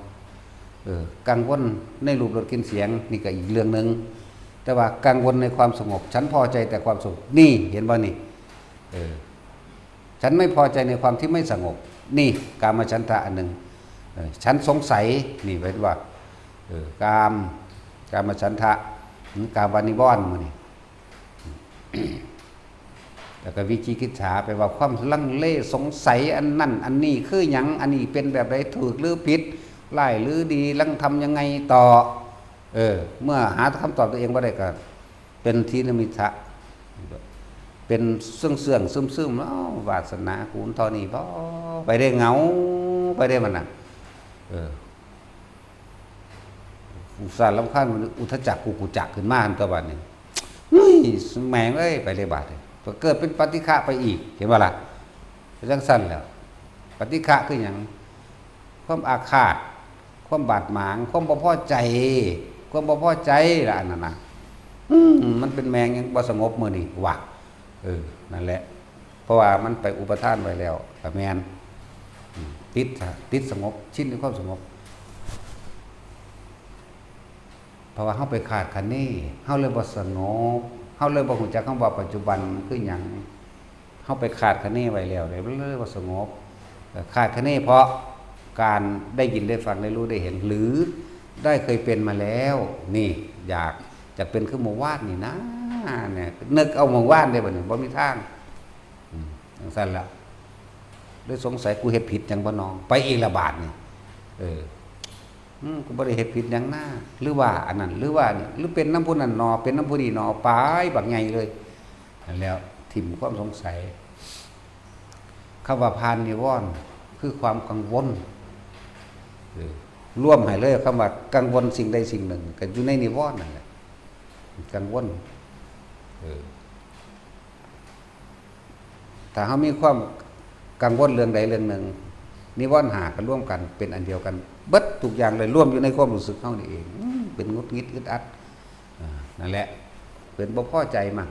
กังวลในรูปรสกลิ่นเสียงนี่ก็อีกเรื่องหนึ่งแต่ว่ากังวลในความสงบฉันพอใจแต่ความสงบนี่เห็นบ่นี่ฉันไม่พอใจในความที่ไม่สงบนี่กามฉันทะอันหนึ่งฉันสงสัยนี่เป็นว่ากามฉันทะกามนิวรณ์มื้อนี่ แล้วก็วิจิกิจฉาไปว่าความลังเลสงสัยอันนั่นอันนี้คือหยังอันนี้เป็นแบบใดถูกหรือผิดไล่หรือดีลังทำยังไงต่อเมื่อหาคำตอบตัวเองบ่ได้ก็เป็นทีนมิทะเป็นเสื่องซึมๆวาสนากูเท่านี้บ่ไปได้เหงาไปได้มันน่ะอุตส่าห์รำคาญอุทจักกุจักขึ้นมาอันตัวบัดนี้แม่งเอ้ยไปได้บาดก็เกิดเป็นปฏิฆะไปอีกเห็นว่าล่ะเป็นจังสั้นแล้วปฏิฆะคืออย่างความอาฆาตความบาดหมางความบ่พอใจความบ่พอใจล่ะอันนั้นน่ะมันเป็นแมงยังบ่สงบมื้อนี้ว่ะนั่นแหละเพราะว่ามันไปอุปทานไว้แล้วกับแมนติดสงบชินในความสงบเพราะว่าเฮาไปขาดคะเนเฮาเลยบ่สงบเฮาเลยบ่ฮู้จักคำว่าปัจจุบันคือหยังเฮาไปขาดคะเนไว้แล้วเลยบ่สงบขาดคะเนเพราะการได้ยินได้ฟังได้รู้ได้เห็นหรือได้เคยเป็นมาแล้วนี่อยากจะเป็นคือหมู่ว่านนี่นะเนี่ยนึกเอาหมู่ว่านได้บ่นี่บ่มีทางจังซั่นล่ะเลยสงสัยกูเฮ็ดผิดจังบ่น้องไปอีกละบาทนี่กูบ่ได้เฮ็ดผิดหยังนะหรือว่าอันนั้นหรือว่านี่หรือเป็นน้ำผู้นั้นหนอเป็นน้ำผู้นี้หนอปายบักใหญ่เลยนั่นแล้วถิ่มความสงสัยคำว่าพานนิวรณ์คือความกังวลร่วมให้เลยคำว่ากังวลสิ่งใดสิ่งหนึ่งก็อยู่ในนิวรณ์นั่นแหละกังวลถ้าเฮามีความกังวลเรื่องใดเรื่องหนึ่งนิวรณ์5ก็ร่วมกันเป็นอันเดียวกันเบิดทุกอย่างเลยร่วมอยู่ในความรู้สึกเฮานี่เองเป็นงุดงิดอึดอัดนั่นแหละเป็นบ่พอใจมั่ง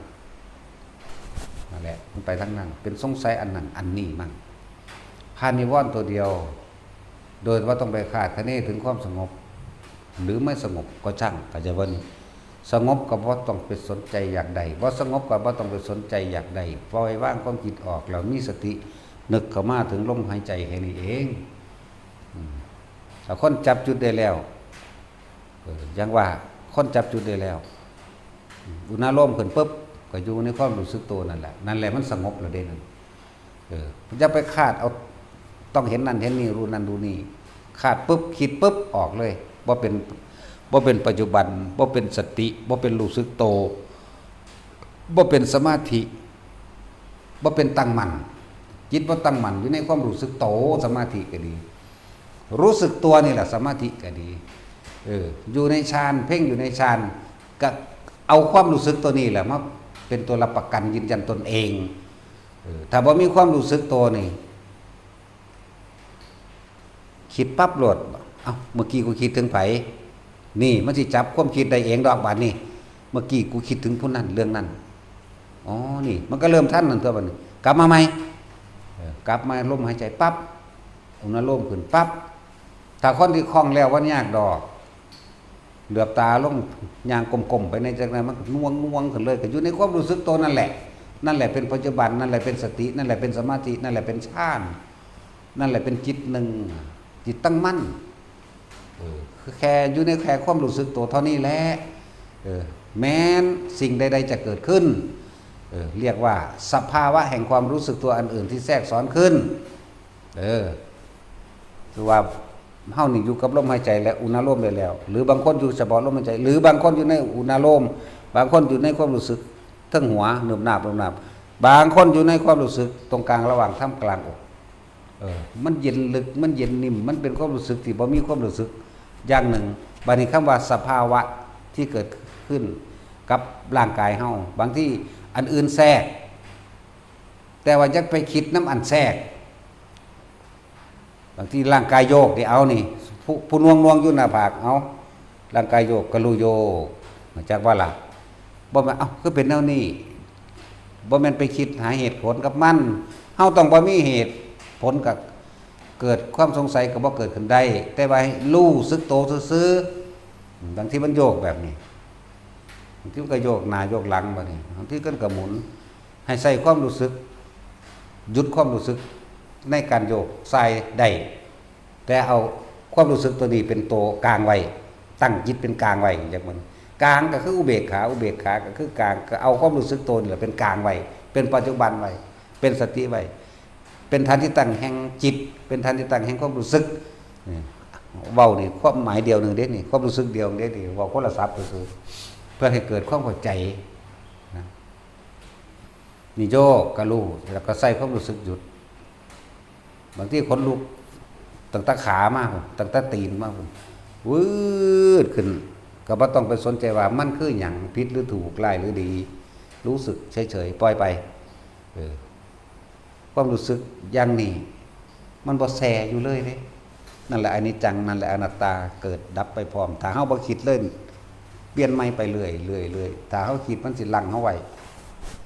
นั่นแหละมันไปทั้งนั้นเป็นสงสัยอันนั้นอันนี้มั่งพานิวรณ์ตัวเดียวโดยว่าต้องไปขาดคะเนถึงความสงบหรือไม่สงบก็ช่างก็จะว่าสงบก็บ่ต้องไปสนใจอยากใดบ่สงบก็บ่ต้องไปสนใจอยากใดปล่อยวางความคิดออกแล้วมีสตินึกเข้ามาถึงลมหายใจแค่นี้เองถ้าคนจับจุดได้แล้วยังว่าคนจับจุดได้แล้ว อุณาโลมขึ้นปุ๊บก็อยู่ในความรู้สึกตัวนั่นแหละมันสงบแล้วเด้นั่นจะไปคาดเอาต้องเห็นนั่นเห็นนี่รู้นั่นรู้นี่คาดปุ๊บคิดปุ๊บออกเลยบ่เป็นปัจจุบันบ่เป็นสติบ่เป็นรู้สึกโตบ่เป็นสมาธิบ่เป็นตั้งมั่นจิตบ่ตั้งมั่นอยู่ในความรู้สึกโตสมาธิก็ดีรู้สึกตัวนี่แหละสมาธิก็ดีอยู่ในฌานเพ่งอยู่ในฌานก็เอาความรู้สึกตัวนี้แหละมาเป็นตัวรับประกันยืนยันตนเองถ้าบ่มีความรู้สึกตัวนี่คิดปั๊บโหลดเอ้าเมื่อกี้กูคิดถึงไผนี่มันสิจับความคิดได้เองดอกบาดนี้เมื่อกี้กูคิดถึงผู้นั้นเรื่องนั้นอ๋อนี่มันก็เริ่มทันนั่นตัวบัดนี้กลับมาใหม่กลับมาลมหายใจปั๊บอุณหภูมิขึ้นปั๊บถ้าคนที่คล่องแล้วว่ายากดอกเหลือบตาลงยางกลมๆไปในจากนั้นมันน่วงขึ้นเลยก็อยู่ในความรู้สึกตัวนั่นแหละเป็นปัจจุบันนั่นแหละเป็นสตินั่นแหละเป็นสมาธินั่นแหละเป็นฌานนั่นแหละเป็นจิตหนึ่งจิตตั้งมั่นคือแค่อยู่ในแค่ความรู้สึกตัวเท่านี้แหละแม้นสิ่งใดๆจะเกิดขึ้นเรียกว่าสภาวะแห่งความรู้สึกตัวอันอื่นที่แทรกซ้อนขึ้นคือว่าเฮานี่อยู่กับลมหายใจและอุณหภูมิได้แล้วหรือบางคนอยู่เฉพาะลมหายใจหรือบางคนอยู่ในอุณหภูมิบางคนอยู่ในความรู้สึกทั้งหัวหนึบหนาบบางคนอยู่ในความรู้สึกตรงกลางระหว่างท่ามกลางอกมันเย็นลึกมันเย็นนิ่มมันเป็นความรู้สึกที่บ่มีความรู้สึกอย่างหนึ่งบัดนี้คำว่าสภาวะที่เกิดขึ้นกับร่างกายเฮาบางที่อันอื่นแทรกแต่ว่ายังไปคิดน้ำอันแทรกบางที่ร่างกายโยกที่เอานี่ผู้นวงอยู่หน้าผากเอาร่างกายโยกกะลูโยกจากว่าล่ะบ่แม่นคือเป็นแนวนี้บ่แม่นไปคิดหาเหตุผลกับมันเฮาต้องบ่มีเหตุผลกับเกิดความสงสัยก็บ่เกิดขึ้นได้แต่ว่ารู้สึกโตซื่อๆบางทีมันโยกแบบนี้บางทีมันก็โยกหน้าโยกหลังบัดนี้บางทีก็หมุนให้ใส่ความรู้สึกหยุดความรู้สึกในการโยกใส่ได้แต่เอาความรู้สึกตัวนี้เป็นตัวกลางไว้ตั้งจิตเป็นกลางไว้อย่างมันกลางก็คืออุเบกขาก็คือกลางก็เอาความรู้สึกตัวนี่แหละเป็นกลางไว้เป็นปัจจุบันไว้เป็นสติไว้เป็นฐานที่ตั้งแห่งจิตเป็นฐานที่ตั้งแห่งความรู้สึกเว้านี่ความหมายเดียวนึงเด้นี่ความรู้สึกเดียวเด้นี่เว้าคนละศัพท์ก็คือเพื่อให้เกิดความเข้าใจนะนี่โยกกะรู้แล้วก็ใส่ความรู้สึกหยุดบางทีขนลุกตั้งแต่ขามากตั้งแต่ตีนมากวืดขึ้นก็บ่ต้องไปสนใจว่ามันคือหยังผิดหรือถูกร้ายหรือดีรู้สึกเฉยๆปล่อยไปความรู้สึกอย่างนี้มันบ่แสอยู่เลยเด้นั่นแหละอนิจจังนั่นแหละอนัตตาเกิดดับไปพร้อมถ้าเฮาบ่คิดเลยเปลี่ยนใหม่ไปเรื่อยถ้าเฮาคิดมันสิลังเฮาไว้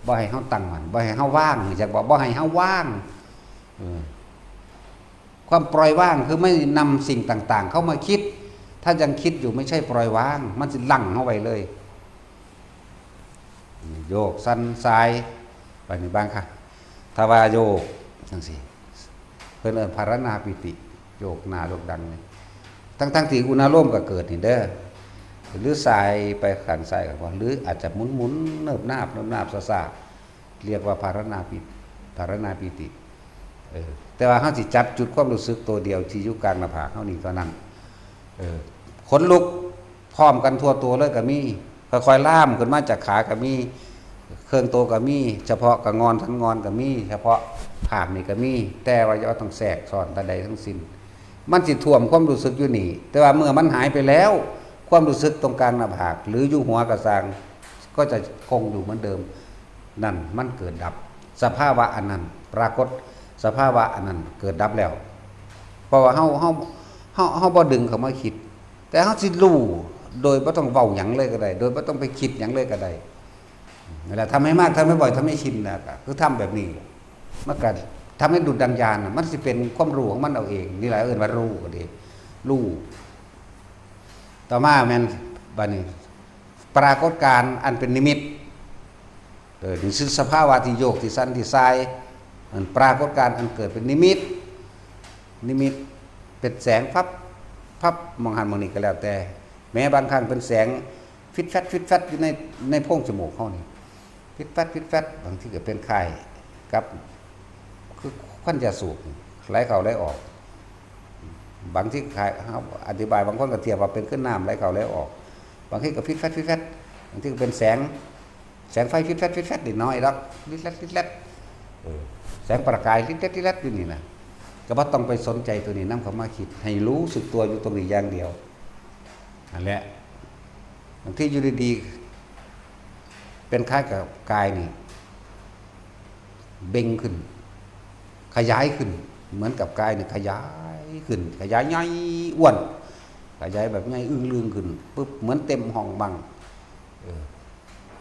บ่ให้เฮาตั้งมั่นบ่ให้เฮาว่างจักบ่ให้เฮาว่างความปล่อยว่างคือไม่นำสิ่งต่างๆเข้ามาคิดถ้ายังคิดอยู่ไม่ใช่ปล่อยว่างมันสิลั่งเข้าไปเลยโยกสั้นซ้ายไปนี่บ้างค่ะถ้าว่าโยกจังซี่เพิ่นเอิ้นภารณาปิติโยกหน้าโยกดังนี่ทั้งที่อุณหภูมิก็เกิดนี่เด้อหรือสายไปขันสายกันหรืออาจจะหมุนๆเนิบนาบซ่าๆเรียกว่าภารณาปิติแต่ว่าเฮาสิจับจุดความรู้สึกตัวเดียวที่อยู่กลางหน้าผากเฮานี่เท่านั้นขนลุกพร้อมกันทั่วตัวเลยก็มีค่อยๆล่ามขึ้นมาจากขาก็มีเครื่องโตก็มีเฉพาะกับงอนทั้งงอนก็มีเฉพาะผากนี่ก็มีแต่ว่าจะต้องแทรกซ้อนใดทั้งสิ้นมันสิท่วมความรู้สึกอยู่นี่แต่ว่าเมื่อมันหายไปแล้วความรู้สึกตรงกลางหน้าผากหรืออยู่หัวกระสังก็จะคงอยู่เหมือนเดิมนั่นมันเกิดดับสภาวะอันนั้นปรากฏสภาวะอันนั้นเกิดดับแล้วเพราะว่าเฮาบ่ดึงเข้ามาคิดแต่เฮาสิรู้โดยบ่ต้องเว้าหยังเลยก็ได้โดยบ่ต้องไปคิดหยังเลยก็ได้นั่นแหละทำให้มากทำให้บ่อยทำให้ชินน่ะก็คือทำแบบนี้มันก็ทำให้ดุจดังญาณน่ะมันสิเป็นความรู้ของมันเอาเองนี่แหละเอิ้นว่ารู้ก็ดีรู้ต่อมาแม่นบัดนี้ปรากฏการณ์อันเป็นนิมิตนี่คือสภาวะที่โยกที่สั่นที่ทรายมันปรากฏการณ์อันเกิดเป็นนิมิตเป็นแสงพับมองหันมองนี่ก็แล้วแต่แม้บางครั้งเป็นแสง ฟิตแฟตฟิตแฟตอยู่ในโพรงจมูกเขานี่ฟิตแฟตฟิตแฟตบางทีก็เป็นไข้กับคือควันยาสูบไหลเข้าไหลออกบางที่อธิบายบางคนก็เทียบว่าเป็นขึ้นน้ำไหลเข้าไหลออกบางทีก็ฟิตแฟตฟิตแฟตบางทีก็เป็นแสงไฟฟิตแฟตฟิตแฟตนิดน้อยแล้วลิดแลดลิดแลดแสงประกายลิดแลดลิดแลดอยู่นี่นะก็บ่ต้องไปสนใจตัวนี้นำเข้ามาคิดให้รู้สึกตัวอยู่ตรงนี้อย่างเดียวนั่นแหละบางทีอยู่ดีๆเป็นคล้ายกับกายนี่เบ่งขึ้นขยายขึ้นเหมือนกับกายนี่ขยายขึ้นขยายใหญ่อ้วนขยายแบบใหญ่อึ้งลึงขึ้นปุ๊บเหมือนเต็มห้องบัง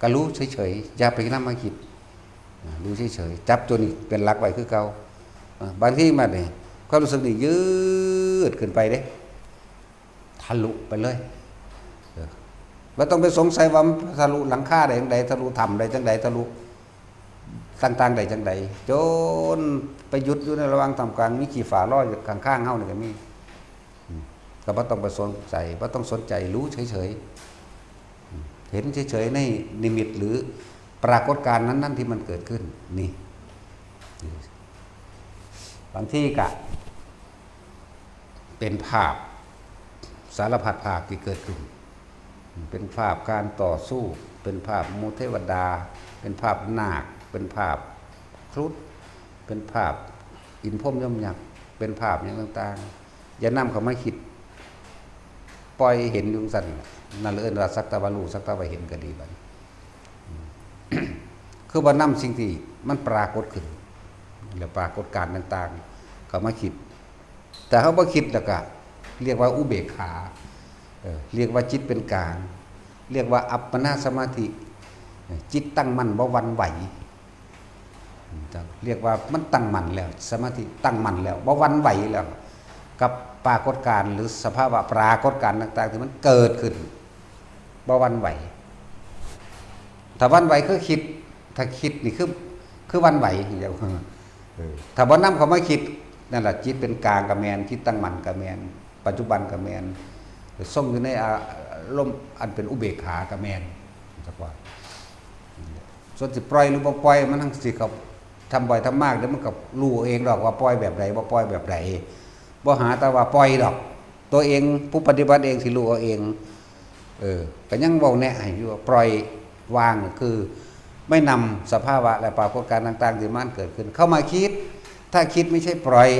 ก็รู้เฉยๆอย่าไปนำมาคิดรู้เฉยๆจับตัวนี้เป็นหลักไว้คือเก่าบางทีมาเนี่ยความรู้สึกนี่ยืดขึ้นไปเด้ทะลุไปเลยไม่ต้องไปสงสัยว่าทะลุหลังคาได้จังใดทะลุถ้ำได้จังใดทะลุต่างๆได้จังใดจนไปหยุดอยู่ในระหว่างท่ามกลางมีขี้ฝาลอยอยู่ข้างๆเฮานี่ก็มีก็บ่ต้องไปสนใจบ่ต้องสนใจรู้เฉยๆเห็นเฉยๆในนิมิตหรือปรากฏการณ์นั้นๆที่มันเกิดขึ้นนี่บางที่ก็เป็นภาพสารพัดภาพที่เกิดขึ้นเป็นภาพการต่อสู้เป็นภาพมูเทวดาเป็นภาพนาคเป็นภาพครุฑเป็นภาพอินพรหมยมยักษ์เป็นภาพอย่างต่างๆอย่านำเข้ามาคิดปล่อยเห็นอยู่สั่นนั่นเอิ้นว่าสักตะวารู้สักตะวาเห็นก็ดีบัด คือว่านำสิ่งที่มันปรากฏขึ้นแล้วปรากฏการณ์ต่างๆเข้ามาคิดแต่เฮาบ่คิดแล้วก็เรียกว่าอุเบกขาเรียกว่าจิตเป็นกลางเรียกว่าอัปปนาสมาธิจิตตั้งมั่นบ่หวั่นไหวเรียกว่ามันตั้งมั่นแล้วสมาธิตั้งมั่นแล้วบ่หวั่นไหวแล้วกับปรากฏการณ์หรือสภาวะปรากฏการณ์ต่างๆที่มันเกิดขึ้นบ่หวั่นไหวถ้าหวั่นไหวคือคิดถ้าคิดนี่คือหวั่นไหวอย่างเดียวถ้าบ่นำเข้ามาคิดนั่นแหละจิตเป็นกลางก็แม่นจิตตั้งมั่นก็แม่นปัจจุบันก็แม่นทรงอยู่ในอารมณ์อันเป็นอุเบกขาก็แม่นจักว่าส่วนสิปล่อยหรือบ่ปล่อยมันทั้งสิเขาทำบ่อยทำมากเดี๋ยวมันก็รู้เองดอกว่าปล่อยแบบใดบ่ปล่อยแบบใดบ่หาแต่ว่าปล่อยดอกตัวเองผู้ปฏิบัติเองสิรู้เอาเองก็ยังเว้าแนะให้อยู่ว่าปล่อยวางคือไม่นำสภาวะและปรากฏการณ์ต่างๆที่มันเกิดขึ้นเข้ามาคิดถ้าคิดไม่ใช่ปล่อย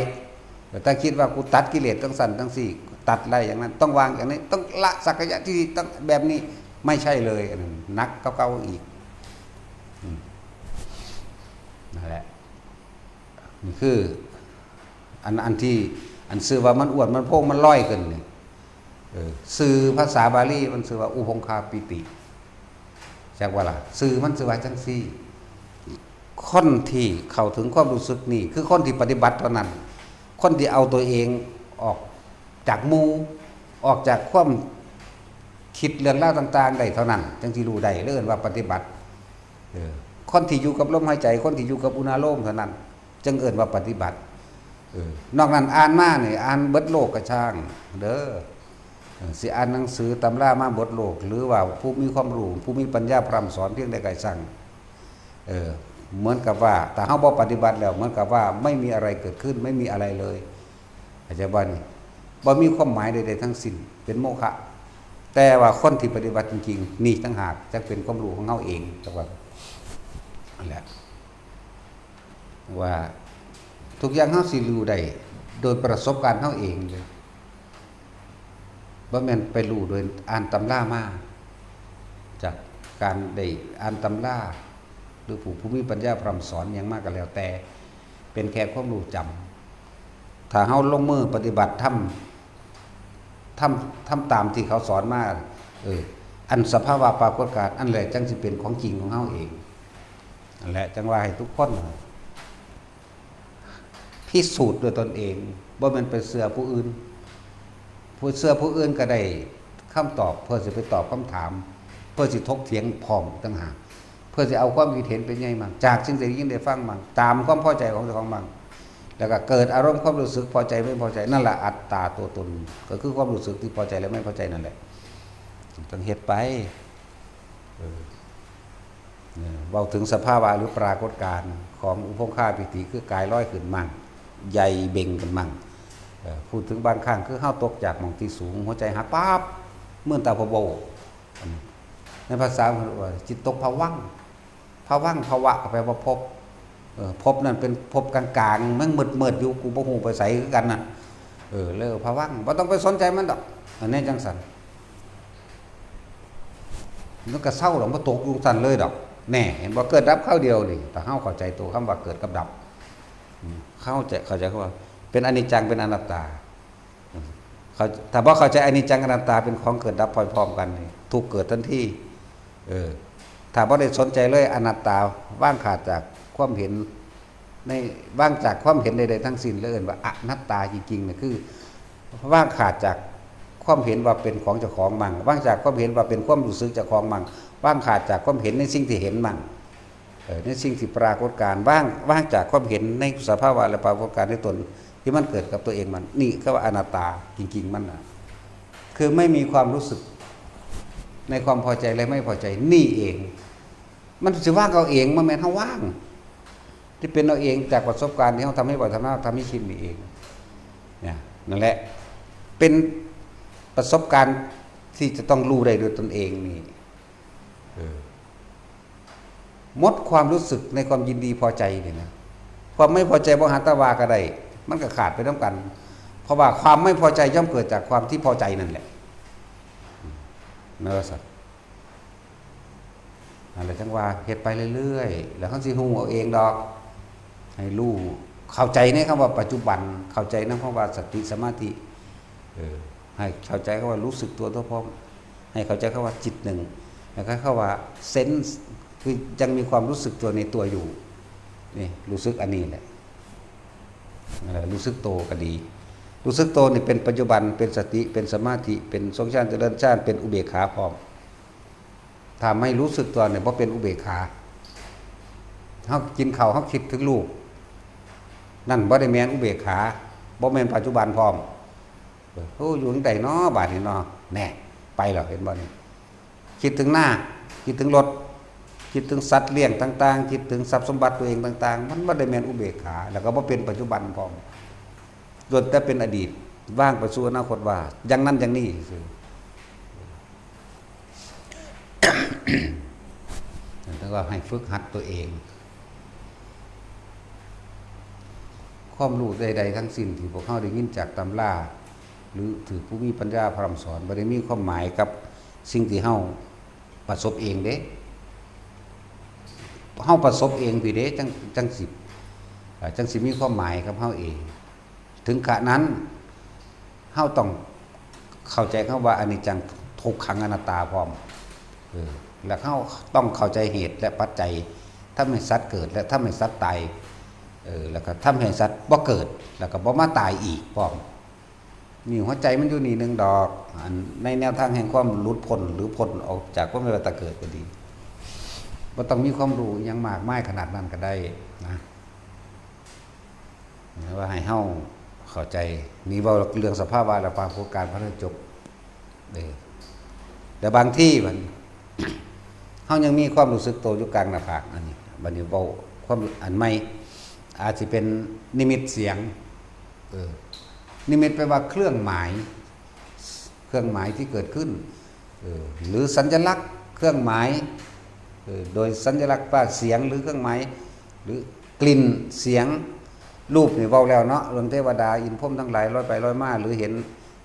ถ้าคิดว่ากูตัดกิเลสต้องสั่นทั้งสี่ตัดอะไรอย่างนั้นต้องวางอย่างนี้ต้องละสักยะที่ต้องแบบนี้ไม่ใช่เลยนักเก่าๆอีกนั่นแหละนี่คืออันที่อันสื่อว่ามันอ้วนมันโพงมันลอยขึ้นนี่สื่อภาษาบาลีมันสื่อว่าอุพงคาปิติจากว่าล่ะสื่อมันสื่อว่าจังซี่คนที่เข้าถึงความรู้สึกนี่คือคนที่ปฏิบัติเท่านั้นคนที่เอาตัวเองออกจากหมู่ออกจากความคิดเรื่องราวต่างๆได้เท่านั้นจังสิรู้ได้เรื่องว่าปฏิบัติคนที่อยู่กับลมหายใจคนที่อยู่กับอุณาโลมเท่านั้นจึงเอิ้นว่าปฏิบัตินอกนั้นอ่านมาเนี่ยอ่านเบิดโลกก็ช่างเด้อสิอ่านหนังสือตำรามาเบิดโลกหรือว่าผู้มีความรู้ผู้มีปัญญาพร่ำสอนเพียงใดก็ช่างเหมือนกับว่าแต่เฮาบ่ปฏิบัติแล้วเหมือนกับว่าไม่มีอะไรเกิดขึ้นไม่มีอะไรเลยอาจจะว่านี่บ่มีความหมายใดๆทั้งสิ้นเป็นโมฆะแต่ว่าคนที่ปฏิบัติจริงๆนี่ต่างหากจะเป็นความรู้ของเฮาเองแต่ว่านั่นแหละว่าทุกอย่างเฮาสิรู้ได้โดยประสบการณ์เฮาเองเลยบ่แม่นไปรู้โดยอ่านตำรามาจากการได้อ่านตำราหรือผู้มีปัญญาพร่ำสอนอย่างมากก็แล้วแต่เป็นแค่ความรู้จำถ้าเฮาลงมือปฏิบัติทำตามที่เขาสอนมาอันสภาวะปรากฏการณ์อันแหละจังสิเป็นของจริงของเฮาเองนั่นแหละจังว่าให้ทุกคนพิสูจน์ด้วยตนเองบ่แม่นไปเชื่อผู้อื่นผู้เชื่อผู้อื่นก็ได้คำตอบเพื่อสิไปตอบคำถามเพื่อสิถกเถียงพร้อมต่างหากเพื่อสิเอาความคิดเห็นเป็นไงมั่งจากสิ่งที่ยิ่งได้ฟังมั่งตามความพอใจของเจ้าของมั่งแล้วก็เกิดอารมณ์ความรู้สึกพอใจไม่พอใจนั่นแหละอัตตาตัวตนก็คือความรู้สึกที่พอใจและไม่พอใจนั่นแหละต้องเฮ็ดไป เว้าถึงสภาวะหรือปรากฏการณ์ของอุปงค่าปิติคือกายลอยขึ้นมั่งใหญ่เบ่งกันมั่งพูดถึงบางครั้งคือเฮาตกจากหม่องที่สูงหัวใจหักปั๊บเหมือนตาพะโบในภาษาว่าจิตตกภวังค์ภวังค์ภวะก็แปลว่าภพภพนั่นเป็นภพกลางๆมันมืดๆอยู่กูบ่ฮู้ไปไสคือกันน่ะเลยภวังค์บ่ต้องไปสนใจมันดอกอันนี้จังซั่นมันก็เศร้าดอกบ่ตกอยู่ซั่นเลยดอกแน่เห็นบ่เกิดดับเข้าเดียวนี่แต่เฮาเข้าใจตัวคำว่าเกิดกับดับเข้าใจว่าเป็นอนิจจังเป็นอนัตตาถ้าบ่เข้าใจอนิจจังอนัตตาเป็นของเกิดดับพร้อมๆกันนี่ทุกเกิดทันทีถ้าบ่ได้สนใจเลยอนัตตาว่างขาดจากความเห็นในว่างจากความเห็นใดๆทั้งสิ้นเลยเอิ้นว่าอนัตตาจริงๆนี่คือว่างขาดจากความเห็นว่าเป็นของเจ้าของมั่งว่างจากความเห็นว่าเป็นความรู้สึกเจ้าของมั่งว่างขาดจากความเห็นในสิ่งที่เห็นมั่งในสิ่งที่ปรากฏการณ์ว่างจากความเห็นในสภาวะและปรากฏการณ์ในตนที่มันเกิดกับตัวเองมันนี่ก็ว่าอนัตตาจริงๆมันคือไม่มีความรู้สึกในความพอใจและไม่พอใจนี่เองมันสิว่างเอาเองมันแม่นเฮาว่างที่เป็นเอาเองจากประสบการณ์ที่เฮาทำให้บ่อยทำให้ชินนี่เองเนี่ยนั่นแหละเป็นประสบการณ์ที่จะต้องรู้ได้ด้วยตนเองนี่หมดความรู้สึกในความยินดีพอใจนี่นะความไม่พอใจบ่หาตะวาก็ได้มันก็ขาดไปนำกันเพราะว่าความไม่พอใจย่อมเกิดจากความที่พอใจนั่นแหละเนาะสัตว์อะไรจังว่าเฮ็ดไปเรื่อยๆแล้วเฮาสิฮู้เอาเองดอกให้รู้เข้าใจในคำว่าปัจจุบันเข้าใจในคำว่าสติสมาธิให้เข้าใจคำว่ารู้สึกตัวพร้อมให้เข้าใจคำว่าจิตหนึ่งแล้วก็คำว่าเซนส์คือยังมีความรู้สึกตัวในตัวอยู่นี่รู้สึกอันนี้แหละรู้สึกโตก็ดีรู้สึกโตนี่เป็นปัจจุบันเป็นสติเป็นสมาธิเป็นทรงฌานเจริญฌานเป็นอุเบกขาพร้อมถ้าไม่รู้สึกตัวเนี่ยบ่เป็นอุเบกขาเฮากินข้าวเฮาคิดถึงลูกนั่นบ่ได้แม่นอุเบกขาบ่แม่นปัจจุบันพร้อมโอ้อยู่จังได๋น้อบาดนี้น้อแน่ไปแล้วเห็นบ่นี่คิดถึงหน้าคิดถึงรถคิดถึงสัตว์เลี้ยงต่างๆคิดถึงทรัพย์สมบัติตัวเองต่างๆมันบ่ได้แม่นอุเบกขาแล้วก็บ่เป็นปัจจุบันพร้อมล้วนแต่เป็นอดีตว่างไปสู่อนาคตว่าอย่างนั้นอย่างนี้ซื่อแล้วก็ให้ฝึกหัดตัวเองความรู้ใดๆทั้งสิ้นที่พวกเขาได้ยินจากตำราหรือถือผู้มีปัญญาพร่ำสอนบ่ได้มีความหมายกับสิ่งที่เฮาประสบเองเด้เฮาประสบเองพี่เด้จังสิมีความหมายกับเฮาเองถึงขณะนั้นเฮาต้องเข้าใจคำว่าอนิจจังทุกขังอนัตตาพร้อมแล้วเฮาต้องเข้าใจเหตุและปัจจัยทำให้สัตว์เกิดและทำให้สัตว์ตายแล้วก็ทำให้สัตว์บ่เกิดแล้วก็บ่มาตายอีกพร้อมนี่หัวใจมันอยู่นี่นึงดอกในแนวทางแห่งความหลุดพ้นหรือพ้นออกจากความไม่ว่าแต่เกิดก็ดีบ่ต้องมีความรู้ยังมากมายขนาดนั้นก็ได้นะว่าให้เฮาเข้าใจนี่เว้าเรื่องสภาวะและปรากฏการณ์พระจบแต่บางที่มัน เฮายังมีความรู้สึกโตอยู่กลางหน้าผากอันนี้บัดนี้เว้าความอันใหม่อาจสิเป็นนิมิตเสียงนิมิตแปลว่าเครื่องหมายที่เกิดขึ้นหรือสัญลักษณ์เครื่องหมายโดยสัญลักษณ์ว่าเสียงหรือเครื่องหมายหรือกลิ่นเสียงรูปนี่เว้าแล้วเนาะเรื่องเทวดาอินทร์พรหมทั้งหลายลอยไปลอยมาหรือเห็น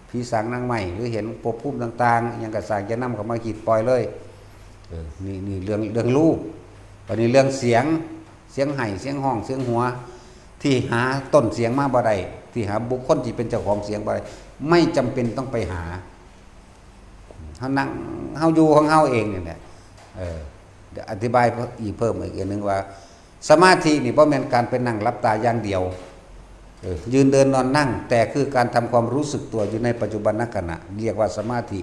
ผีสางนางไม้หรือเห็นภพภูมิต่างๆอย่างกระสางจะนำเข้ามาขีดปล่อยเลยนี่เรื่องรูปวันนี้เรื่องเสียงไห้เสียงห้องเสียงหัวที่หาต้นเสียงมาบ่ได้ที่หาบุคคลที่เป็นเจ้าของเสียงบ่ได้ไม่จำเป็นต้องไปหาเฮานั่งเฮาอยู่ของเฮาเองนี่แหละเดี๋ยวอธิบายอีกเพิ่มอีกอันนึงว่าสมาธินี่บ่แม่นการไปนั่งหลับตาอย่างเดียวยืนเดินนอนนั่งแต่คือการทำความรู้สึกตัวอยู่ในปัจจุบันขณะเรียกว่าสมาธิ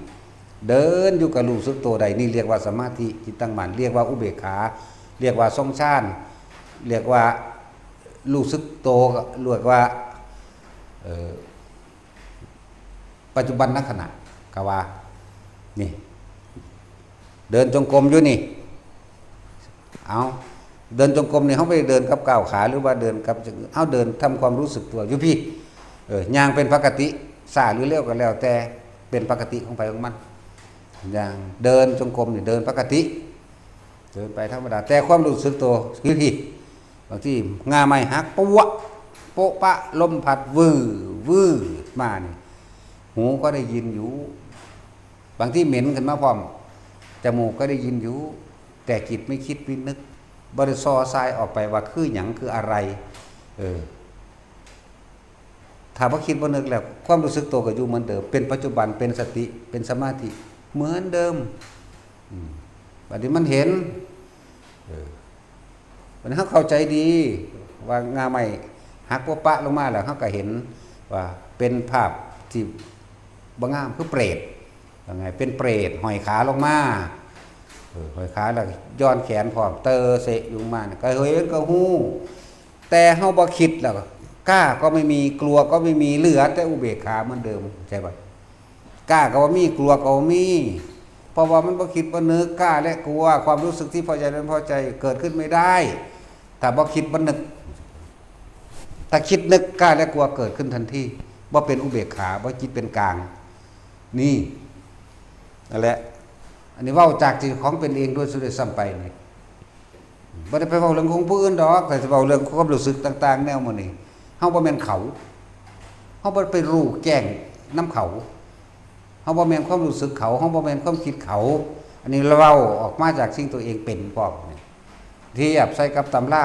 เดินอยู่กับรู้สึกตัวใดนี่เรียกว่าสมาธิจิตตั้งมั่นเรียกว่าอุเบกขาเรียกว่าทรงฌานเรียกว่ารู้สึกตัวเรียกว่าปัจจุบันขณะก็ว่านี่ เดินจงกรมอยู่นี่เอาเดินจงกรมนี่เขาไปเดินกับก้าวขาหรือว่าเดินกับเอาเดินทำความรู้สึกตัวอยู่พี่ย่างเป็นปกติซาหรือเร็วก็แล้วแต่เป็นปกติของไปของมันอย่างเดินจงกรมนี่เดินปกติเดินไปธรรมดาแต่ความรู้สึกตัวคือพี่บางที่งาไม้หักปะโปะปะลมพัดวื้อมานี่หูก็ได้ยินอยู่บางที่เหม็นขึ้นมาพร้อมจมูกก็ได้ยินอยู่แต่จิตไม่คิดไม่นึกบริซอทรายออกไปว่าคือหยังคืออะไรถ้าว่าคิดว่านึกแล้วความรู้สึกตัวก็อยู่เหมือนเดิมเป็นปัจจุบันเป็นสติเป็นสมาธิเหมือนเดิมบัดนี้มันเห็นวันนี้เขาเข้าใจดีว่างาไม้หักปะปะลงมาแล้วเขาก็เห็นว่าเป็นภาพที่บ่งามคือเปรตยังไงเป็นเปรตห้อยขาลงมาห้อยขาแล้วย้อนแขนพร้อมเตอเสะอยู่มาก็เห็นก็ฮู้แต่เฮาบ่คิดแล้วกล้าก็ไม่มีกลัวก็ไม่มีเหลือแต่อุเบกขาเหมือนเดิมใช่ป่ะกล้าก็บ่มีกลัวก็บ่มีเพราะว่ามันบ่คิดบ่นึกกล้าและกลัวความรู้สึกที่พอใจและไม่พอใจเกิดขึ้นไม่ได้ถ้าบ่คิดบ่นึกถ้าคิดนึกกล้าและกลัวเกิดขึ้นทันทีบ่เป็นอุเบกขาบ่จิตเป็นกลางนี่นั่นแหละอันนี้เว้าจากที่ของเป็นเองด้วยสุดซ้ำไปนี่บ่ได้ไปเว้าเรื่องของผู้อื่นดอกแต่จะเว้าเรื่องความรู้สึกต่างๆแนวหมู่นี้เฮาบ่แม่นเขาเฮาบ่ไปรู้แจ้งนำเขาเฮาบ่แม่นความรู้สึกเขาเฮาบ่แม่นความคิดเขาอันนี้เราออกมาจากสิ่งตัวเองเป็นพร้อมนี่เทียบใส่กับตำรา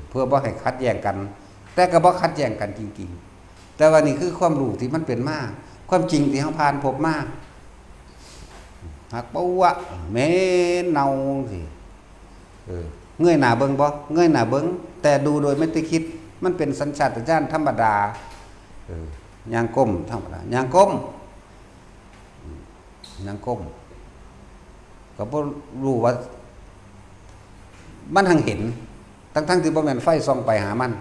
เพื่อบ่ให้ขัดแย้งกันแต่ก็บ่ขัดแย้งกันจริงๆแต่ว่านี่คือความรู้ที่มันเป็นมาความจริงที่เฮาผ่านพบมาหักปะแม่เนาสิเงยหน้าเบิ่งบ่เงยหน้าเบิ่งแต่ดูโดยไม่ได้คิดมันเป็นสัญชาตญาณธรรมดาย่างก้มธรรมดาย่างก้มก็บ่รู้ว่ามันหังเห็นทั้งที่บ่แม่นไฟส่องไปหามัน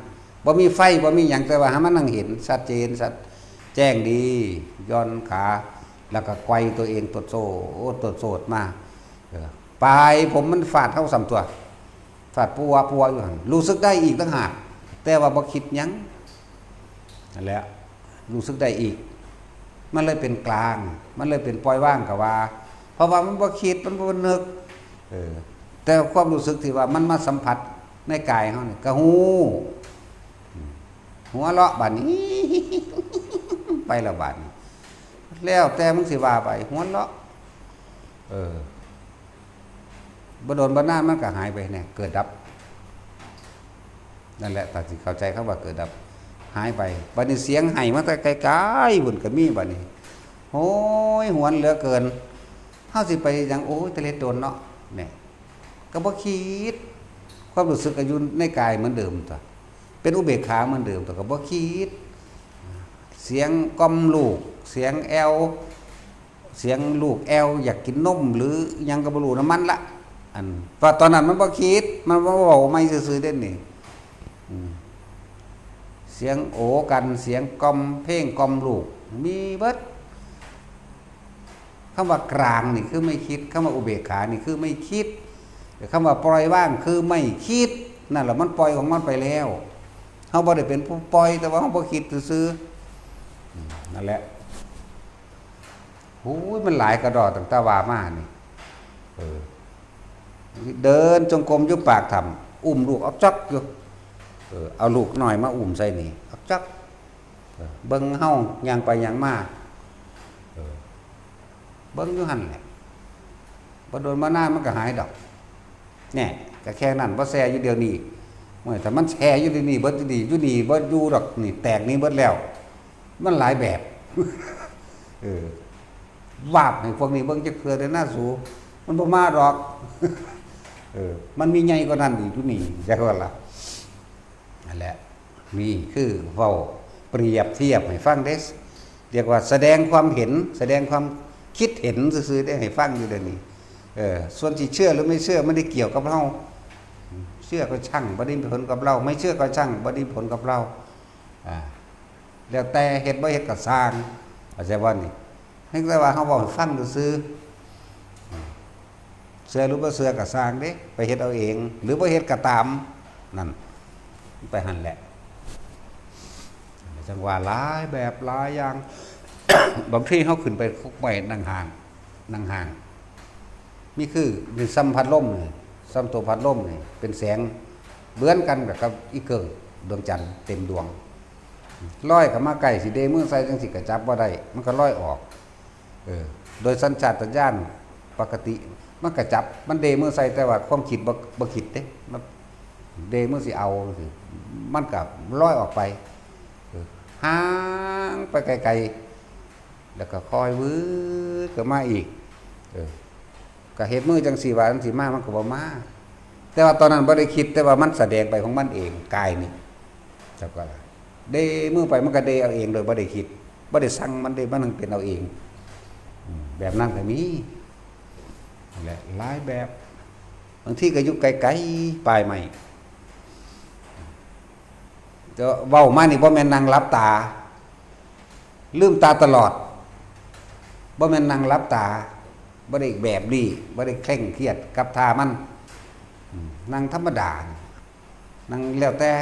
บ่มีไฟบ่มีหยังแต่ว่าหามันหังเห็นชัดเจนชัดแจ้งดีย้อนขาแล้วก็ไกวตัวเองตดโซดมาปลายผมมันฟาดเท่าสำตัวฟาดปัวอยู่หั่นรู้สึกได้อีกต่างหากแต่ว่าบ่คิดหยังนั่นแหละรู้สึกได้อีกมันเลยเป็นกลางมันเลยเป็นปล่อยว่างกับว่าเพราะว่ามันบ่คิดมันบ่นึกแต่ความรู้สึกที่ว่ามันมาสัมผัสในกายเฮานี่ก็ฮู้หัวเราะบัดนี้ ไปแล้วบัดนี้แล้วแต่มึงสิว่าไปหัวเราะบ่โดนบ่นานมันก็หายไปแน่เกิดดับนั่นแหละตัดสิเข้าใจคำว่าเกิดดับหายไปบัดนี้เสียงไห้มาแต่ไกลๆพุ่นก็มีบัดนี้โอ้ยหวนเหลือเกินเฮาสิไปหยังโอ้ยตะเล็ดโดนเนาะแม่ก็บ่คิดความรู้สึกก็อยู่ในกายเหมือนเดิมตัวเป็นอุเบกขาเหมือนเดิมตัวก็บ่คิดเสียงก้อมลูกเสียงแอวเสียงลูกแอวอยากกินนมหรือยังก็บ่รู้น้ำมันละอันว่าตอนนั้นมันบ่คิดมันบ่เว้าไม่ซื่อๆเด้นี่เสียงโอกันเสียงก้อมเพลงก้อมลูกมีเบิดคำว่ากลางนี่คือไม่คิดคำว่าอุเบกขานี่คือไม่คิดคำว่าปล่อยว่างคือไม่คิดนั่นแหละมันปล่อยของมันไปแล้วเฮาบ่ได้เป็นผู้ปล่อยแต่ว่าเฮาบ่คิดซื่อนั่นแหละโอ้ยมันหลายกระดอตั้งแต่ว่ามานี่เดินจงกรมอยู่ปากถ้ำอุ้มลูกเอาจักอยู่เอาลูกหน่อยมาอุ้มใส่นี่เอาจักเบิ่งเฮาย่างไปย่างมาเบิ่งอยู่หั่นแหละบ่โดนมานานมันก็หายดอกแน่ก็แค่นั้นบ่แซ่อยู่เดี๋ยวนี้แต่มันแช่อยู่ที่นี่เบิดดีอยู่นี่บ่อยู่ดอกนี่แตกนี่เบิดแล้วมันหลายแบบวาบให้พวกนี้เบิ่งจักเทื่อได้หน้าสูมันบ่มาดอกมันมีใหญ่กว่านั้นอีกอยู่นี่จักว่าล่ะนั่นแหละมีคือเว้าเปรียบเทียบให้ฟังเด้เรียกว่าแสดงความเห็นแสดงความคิดเห็นซื่อๆได้ให้ฟังอยู่เดี๋ยวนี้ส่วนที่เชื่อหรือไม่เชื่อไม่ได้เกี่ยวกับเราเชื่อก็ช่างบ่ได้ผลกับเราไม่เชื่อก็ช่างบ่ได้ผลกับเราแล้วแต่เฮ็ดบ่เฮ็ดก็สร้างเข้าใจบ่นี่ให้แต่ว่าเฮาเว้าให้ฟังซื่อ เชื่อหรือบ่เชื่อก็สร้างเด้ไปเฮ็ดเอาเอง หรือบ่เฮ็ดก็ตามนั่นไปหั่นแหละจังว่าหลายแบบหลายอย่าง บางทีเฮาขึ้นไปคุกไปนั่งห่างมีคือมีซ้ำพัดลมนี่ซ้ำตัวพัดลมนี่เป็นแสงเหมือนกันกับอีเกิงดวงจันทร์เต็มดวงลอยเข้ามาใกล้สิเดมือใส่จังสิก็จับบ่ได้มันก็ลอยออกโดยสัญชาตญาณปกติมันก็จับมันเดมือใส่แต่ว่าความคิดบ่คิดเด้มันเดมือสิเอาสิมันก็ลอยออกไปห่างไปไกลๆแล้วก็คอยวื้อก็มาอีกก็เฮ็ดมือจังสี่ว่าจังสี่มามันก็บ่มาแต่ว่าตอนนั้นบ่ได้คิดแต่ว่ามันแสดงไปของมันเองกายนี่จับก็เดมือไปมันก็เดเอาเองโดยบ่ได้คิดบ่ได้สั่งมันเดมันนึงเป็นเอาเองแบบนั้นก็มีนั่นแหละหลายแบบบางทีก็อยู่ไกลๆปลายใหม่จะเว้ามานี่บ่แม่นนั่งหลับตาลืมตาตลอดบ่แม่นนั่งหลับตาบ่ได้แบบนี้บ่ได้เคร่งเครียดกับท่ามันนั่งธรรมดานั่งแล้วแต่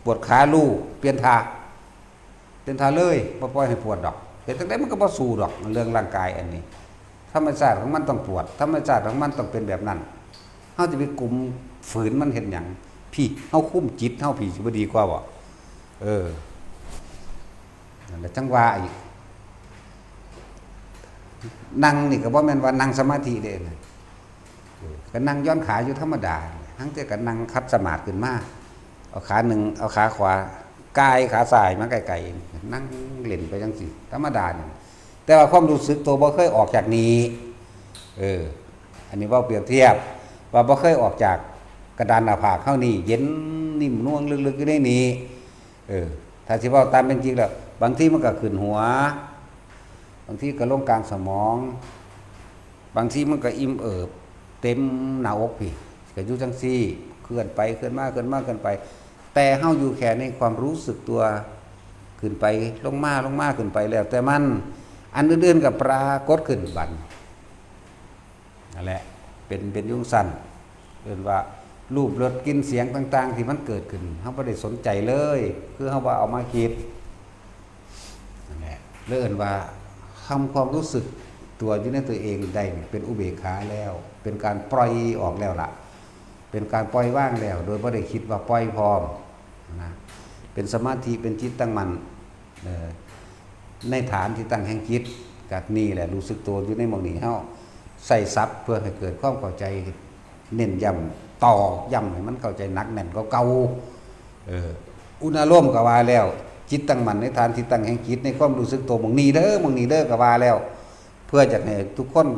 ปวดขาลู่เปลี่ยนท่าเลยบ่ปล่อยให้ปวดดอกเฮ็ดจังได๋มันก็บ่สู้ดอกเรื่องร่างกายอันนี้ธรรมชาติของมันต้องปวดธรรมชาติของมันต้องเป็นแบบนั้นเฮาจะไปกุมฝืนมันเฮ็ดหยังพี่เฮาคุมจิตเฮาพี่สิบ่ดีกว่าบ่นั่นแหละจังว่าอีกนั่งนี่ก็บ่แม่นว่านั่งสมาธิเด้ก็นั่งย้อนขาอยู่ธรรมดาทั้งแต่ก็นั่งคัดสมาธิขึ้นมาเอาขาหนึ่งเอาขาขวากายขาซ้ายมาไกลๆนั่งเล่นไปจังซี่ธรรมดานี่แต่ว่าความรู้สึกตัวบ่เคยออกจากนี้อันนี้ว่าเปรียบเทียบว่าบ่เคยออกจากกระดานหน้าผากเฮานี่เย็นนิ่มน่วงลึกๆอยู่ในนี้ถ้าสิเว้าตามเป็นจริงแล้วบางทีมันก็ขึ้นหัวบางทีก็ลงกลางสมองบางทีมันก็อิ่มเอิบเต็มหน้าอกพี่ก็อยู่จังซี่เคลื่อนไปเคลื่อนมาแต่เฮาอยู่แค่ในความรู้สึกตัวขึ้นไปลงมาขึ้นไปแล้วแต่มันอันอื่นๆกับปรากฏขึ้นบัดนั่นแหละเป็นยุ่งสั้นเรียกว่ารูปรสกลิ่นเสียงต่างๆที่มันเกิดขึ้นเฮาบ่ได้สนใจเลยคือเฮาว่าเอามาคิดนั่นแหละเรียกว่าทำความรู้สึกตัวอยู่ในตัวเองได้เป็นอุเบกขาแล้วเป็นการปล่อยออกแล้วล่ะเป็นการปล่อยว่างแล้วโดยบ่ได้คิดว่าปล่อยพร้อมนะเป็นสมาธิเป็นจิตตั้งมั่นในฐานที่ตั้งแห่งจิตกับนี่แหละรู้สึกตัวอยู่ในหม่องนี้เฮาใส่ซับเพื่อให้เกิดความเข้าใจเน้นย้ำต่อย้ำให้มันเข้าใจหนักแน่นก็เก่าอุณาโลมก็ว่าแล้วจิตตั้งมั่นในฐานที่ตั้งแห่งจิตในความรู้สึกตัวหม่องนี้เด้อก็ว่าแล้วเพื่อจะให้ทุกคน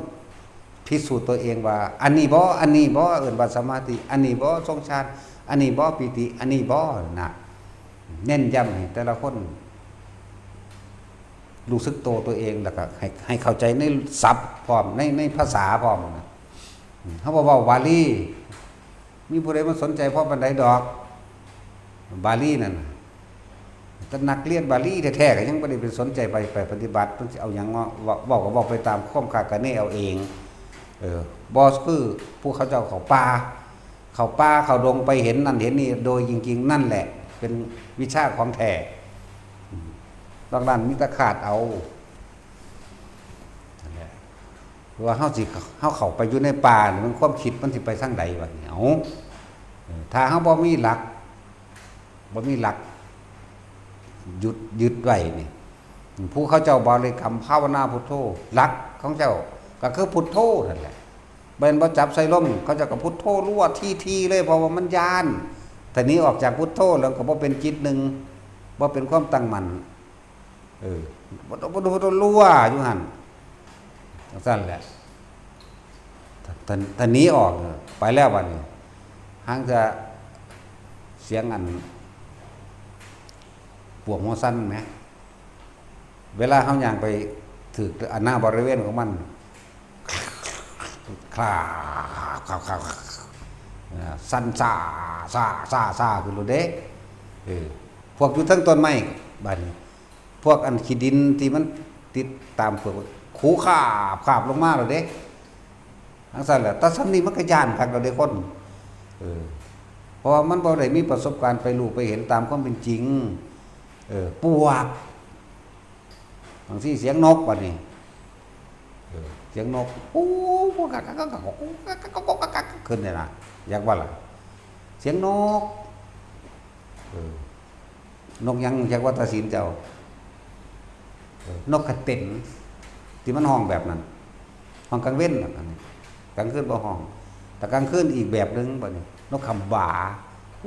พิสูจน์ตัวเองว่าอันนี้บ่เอิ้นว่าสมาธิอันนี้บ่ทรงฌานอันนี้บ่ปิติอันนี้บ่นะเน้นย้ำให้แต่ละคนรู้สึกตัวเองแล้วก็ให้เข้าใจในศัพท์พร้อมในภาษาพร้อมนะเฮาบ่เว้าบาลีมีผู้ใดมาสนใจเพราะปานใดดอกบาลีนั่นแต่นักเรียนบาลีแท้ๆก็ยังบ่ได้ไปสนใจไปปฏิบัติเพิ่นสิเอาหยังเว้าก็เว้าไปตามความคาดคะเนเอาเองบ่คือผู้เขาเจ้าเข้าป่าเข้าดงไปเห็นนั่นเห็นนี่โดยจริงๆนั่นแหละเป็นวิชาของแท้นอกนั้นมีแต่ขาดเอานั่นแหละเพราะว่าเฮาเข้าไปอยู่ในป่านี่มันความคิดมันสิไปทางใดวะเนี่ยถ้าเฮาบ่มีหลักยึดไว้นี่ผู้เขาเจ้าบริกรรมภาวนาพุทโธหลักของเจ้าก็คือพุทโธนั่นแหละเป็นบ่จับใส่ลมเขาจะก็พุทโธรั่วที่เลยเพราะว่ามันยานแต่นี้ออกจากพุทโธแล้วก็บ่เป็นจิตหนึ่งบ่เป็นความตั้งมั่นบ่ต้องรั่วอยู่หั่นซั่นแหละแต่นี้ออกไปแล้วบัดนี้ห่างจะเสียงอันปวกหัวสั้นไหมเวลาเขาย่างไปถึกอันหน้าบริเวณของมันคลาสั้นซ่าคือรู้เด้พวกอยู่ทั้งต้นไม้บัดนี้พวกอันขี้ดินที่มันติดตามพวกคูขาบลงมาแล้วเด้ ทั้งสั้นแหละแต่ซ้ำนี้มันก็ย่านคักเราได้คนเพราะว่ามันบ่ได้มีประสบการณ์ไปรู้ไปเห็นตามความเป็นจริงปวกบางทีเสียงนกป่ะนี่เสียงนกอู้กักขึ้นเนี่ยนะอยากว่าล่ะเสียงนกนกยังอยากว่าตาศีลเจ้านกกระเต็นที่มันห้องแบบนั้นห้องกลางเว้นแบบนั้นกลางคืนบ่ห้องแต่กลางคืนอีกแบบนึงป่ะนี่นกคำบ่า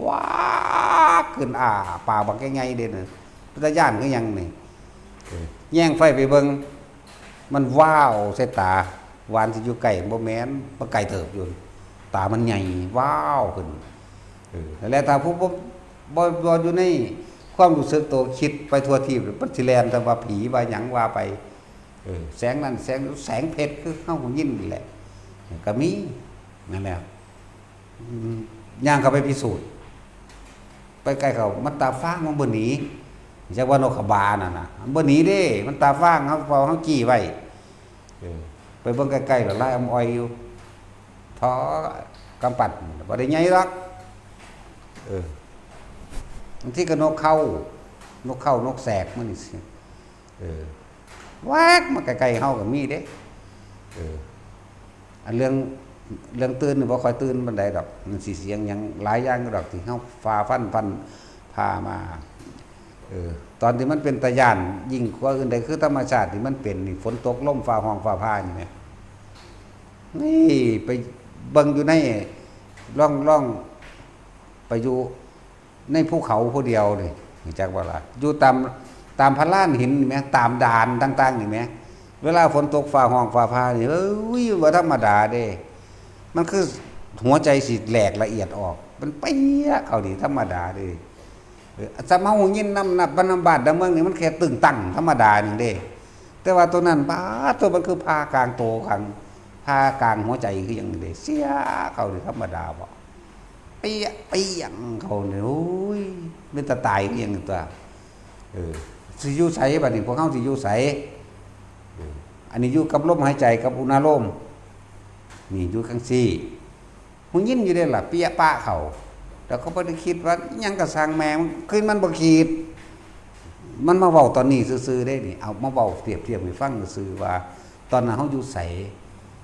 ว้าขึ้นป่าบักใหญ่ๆเด่นพุทธญาณก็ยังนี่แย่งไฟไปเบิ่งมันว้าวใส่ตาวานที่อยู่ไก่บ่แม่นบ่ไก่เติบอยู่ตามันใหญ่ว้าวขึ้นแล้วถ้าผู้บ่อยู่ในความรู้สึกตัวคิดไปทั่วทีมันสิแล่นแต่ว่าผีว่าหยังว่าไปแสงนั้นแสงเพชรคือเฮายินนี่แหละก็มีนั่นแหละย่างเข้าไปพิสูจน์ไปใกล้เขามันตาฟ้างมันบ่หนีจักว่านกขบาน่ะนะมันบ่หนีเด้มันตาฟ้างเฮาเฝ้าเฮาจี้ไว้ไปเบิ่งใกล้ๆแล้วลายอมอ้อยอยู่ท้อกำปัดบ่ได้ใหญ่หรอกบางทีก็นกเข้านกแสกมันนี่สิแวกมาใกล้ๆเฮาก็มีเด้อันเรื่องตื่นนี่บ่ค่อยตื่นปานใดดอกมันสิเสียงหยังหลายอย่างดอกที่เฮาฝ่าฟันพามาตอนที่มันเป็นตะย่านยิ่งกว่าอื่นใดคือธรรมชาติที่มันเป็นนี่ฝนตกลมฟ้าห้องฟ้าพานี่แหมนี่ไปเบิ่งอยู่ในร่องไปอยู่ในภูเขาผู้เดียวนี่จักว่าล่ะอยู่ตามพะลานหินนี่แหมตามด่านต่างๆนี่แหมเวลาฝนตกฟ้าห้องฟ้าพานี่บ่ธรรมดาเด้มันคือหัวใจสิแหลกละเอียดออกมันเปี้ยเขาดิธรรมดาเด้สมาหูยินนำนับบรรณบาตดเมืองนี่มันแค่ตึงตั้งธรรมดานี่เด้แต่ว่าตัวนั้นตัวมันคือพากลางโตขังพากลางหัวใจคืออย่างนี้เด้เสียเขาดิธรรมดาบ่เปี้ยงเขาเนี่ยโอ้ยเป็นตาตายคืออย่างนี้ตัวสิอยู่ไสบัดนี้พวกเฮาสิอยู่ไสอันนี้อยู่กับลมหายใจกับอุณหภูมินี่อยู่ข้างซี่หูยินอยู่ได้ล่ะเปี้ยป้าเขาแต่เขาบ่ได้คิดว่ายังกระสร้างแมงคือมันบ่คิดมันมาเว้าตอนนี้ซื่อๆได้นี่เอามาเว้าเปรียบเทียบให้ฟังซื่อว่าตอนนั้นเฮาอยู่ไส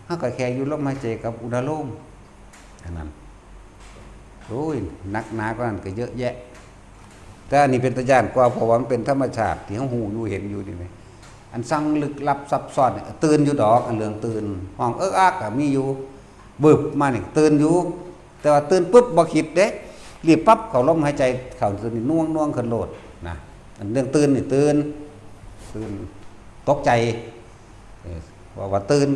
เฮาก็แค่อยู่ลมหายใจกับอุณหภูมิเท่านั้นโอ้ยนักหนากว่านั้นก็เยอะแยะแต่อันนี้เป็นตะย่านกว่าเพราะว่ามันเป็นธรรมชาติที่เฮาฮู้อยู่เห็นอยู่นี่แหมอันสั่งลึกลับซับซ้อนตื่นอยู่ดอกอันเรื่องตื่นห้องอักก็มีอยู่บึบมานี่ตื่นอยู่แต่ว่าตื่นปุ๊บบ่คิดเด้รีบปั๊บเข้าลมหายใจเข้าตื่นนี่น่วงขึ้นโลดนะอันเรื่องตื่นนี่ตื่นตกใจว่าตื่น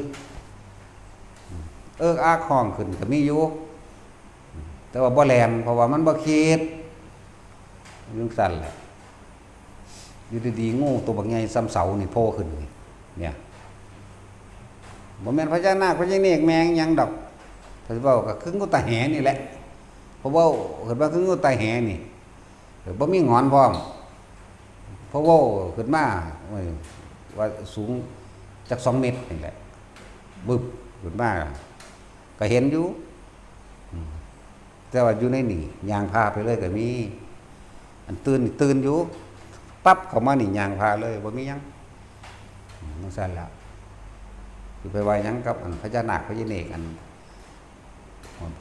อักห้องขึ้นก็มีอยู่แต่ว่าบ่แลนเพราะว่ามันบ่คิดเรื่องสั่นแหละอยู่ดีๆงูตัวบักใหญ่ซ้ำเสานี่โผล่ขึ้นเนี่ยบ่แม่นพญานาคพญาเนกแมงหยังดอกถ้าสิเว้าก็คืองูตาแหนี่แหละเพราะว่าเห็นว่าคืองูตาแหนี่บ่มีหงอนพร้อมเพราะว่าขึ้นมาว่าสูงจัก2 เมตรนี่แหละบึบขึ้นมาก็เห็นอยู่แต่ว่าอยู่ในนี่ยางพาไปเลยก็มีอันตื่นอยู่ปั๊บเข้ามานี่ยางพาเลยบ่มีหยังมันสั่นแล้วสิไปไว้หยังกับอันพญานาคพญาเนกอัน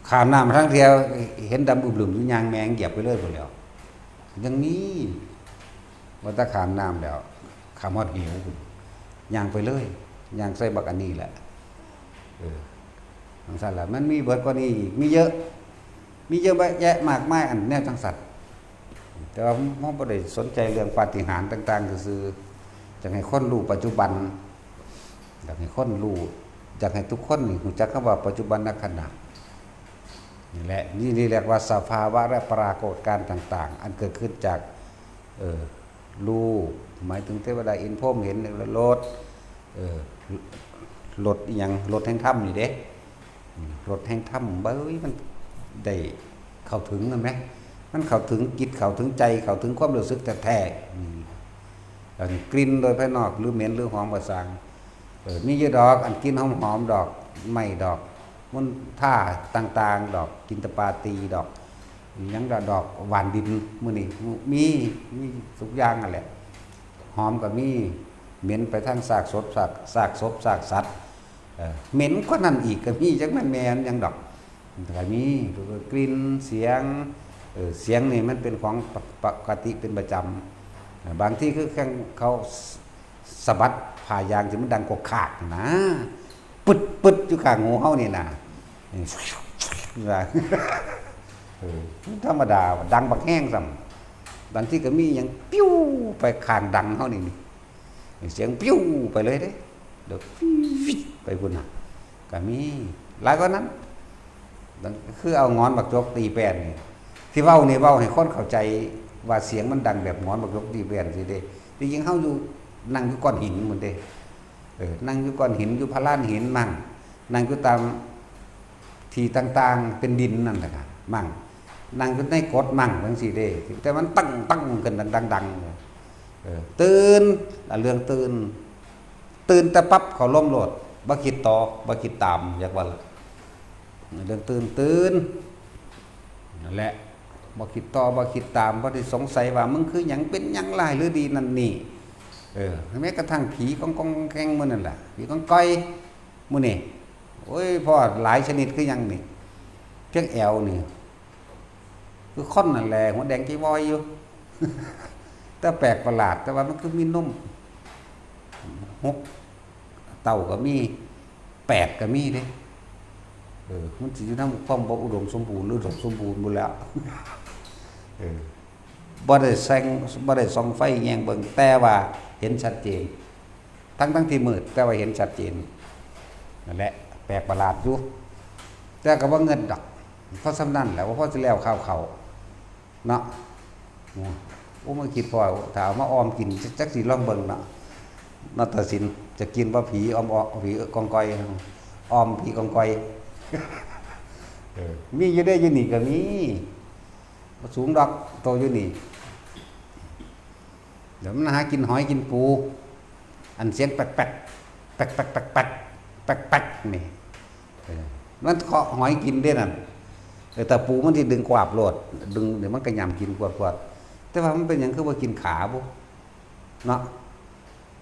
ข้ามน้ำทั้งเที่ยวเห็นดำอึบหลึมอยู่ยางแมงเหยียบไปเลยพุ่นแล้วยังมีว่าถ้าข้ามน้ำแล้วข้ามฮอดหิวย่างไปเลยย่างใส่บักอันนี้แหละมันสั่นแล้วมันมีเบิดกว่านี้อีกมีเยอะแยะมากมายอันแนวจังสัตว์แต่ว่าผมบ่ได้สนใจเรื่องปาฏิหาริย์ต่างๆคืออยากให้คนรู้ปัจจุบันอยากให้คนรู้อยากให้ทุกคนนี่รู้จักคำว่าปัจจุบันขณะนี่แหละนี่เรียกว่าสภาวะและปรากฏการณ์ต่างๆอันเกิดขึ้นจากรู้หมายถึงเทวดาอินพรหมเห็นรถรถอีหยังรถแห่งธรรมนี่เด้รถแห่งธรรมเบ้ยมันได้เข้าถึงนั่นไหมมันเข้าถึงจิตเข้าถึงใจเข้าถึงความรู้สึกแท้ๆอันกลิ่นโดยภายนอกหรือเหม็นหรือหอมกระสังมีเยอะดอกอันกลิ่นหอมดอกไม่ดอก มันท่าต่างๆดอกกินตปาตีดอกยังดอกหวานดินมื้อนี้มีทุกอย่างนั่นแหละหอมก็มีเหม็นไปทางซากศพซากศพซากสัตว์เหม็นกว่านั้นอีกก็มีจักแม่นยังดอกก็มีกลิ่นเสียงเสียงนี่มันเป็นของปกติเป็นประจำบางที่คือเขาสะบัดผ่ายางที่มันดังกว่าขากนะปึดอยู่ข้างหูเฮานี่นะธรรมดาดังบักแห้งซ้ำบางที่ก็มีอย่างปิ้วไปข้างดังเฮานี่เสียงปิ้วไปเลยเด้เดี๋ยวไปพุ่นน่ะก็มีหลายกว่านั้นคือเอางอนบักจกตีแป้นนี่ที่เว้านี่เว้าให้คนเข้าใจว่าเสียงมันดังแบบงอนบักจกตีแป้นสิเด้จริงๆเฮาอยู่นั่งอยู่ก้อนหินหมดเด้นั่งอยู่ก้อนหินอยู่พระลานหินมั่งนั่งอยู่ตามที่ต่างๆเป็นดินนั่นแหละครับมั่งนั่งอยู่ในกดมั่งจังซี่เด้แต่มันตั้งกันดังตื่นเรื่องตื่นแต่ปั๊บเขาล้มโลดบ่คิดต่อบ่คิดตามอยากว่าเรื่องตื่นนั่นแหละบ่คิดต่อบ่คิดตามบ่ได้สงสัยว่ามึงคือหยังเป็นหยังหลายหรือดีนั่นนี่แม้กระทั่งผีกองแกงมื้อนั่นแหละผีกองก้อยมื้อนี่โอ้ยพ่อหลายชนิดคือหยังนี่เพียงแอวนี่คือค่อนนั่นแหละหัวแดงจีวอยอยู่ แต่แปลกประหลาดแต่ว่ามันคือมีนม6เต่าก็มี8ก็มีเด้มันสิอยู่นำความบ่อุดมสมบูรณ์หรืออุดมสมบูรณ์หมดแล้วบ่ได้ส่องไฟแยงเบิ่งแต่ว่าเห็นชัดเจนทั้งที่มืดแต่ว่าเห็นชัดเจนนั่นแหละแปลกประหลาดอยู่แต่ก็บ่เงินดอกเพราะสำนั้นแหละว่าพอสิแล้วข้าวเขาเนาะโอ้มาคิดพอถามมาออมกินจักสิลองเบิ่งเนาะนาฏศิลป์จะกินบ่ผีออมผีกองกอยออมผีกองกอยมีอยู่ได้อยู่นี่ก็มีสูงดอกโตอยู่นี่เดี๋ยวมันหากินหอยกินปูอันเสียงแป๊กนี่มันเคาะหอยกินได้นั่นแต่ปูมันที่ดึงกวาบโลดดึงเดี๋ยวมันก็ยำกินกวดแต่ว่ามันเป็นอย่างคือว่ากินขาบุเนาะ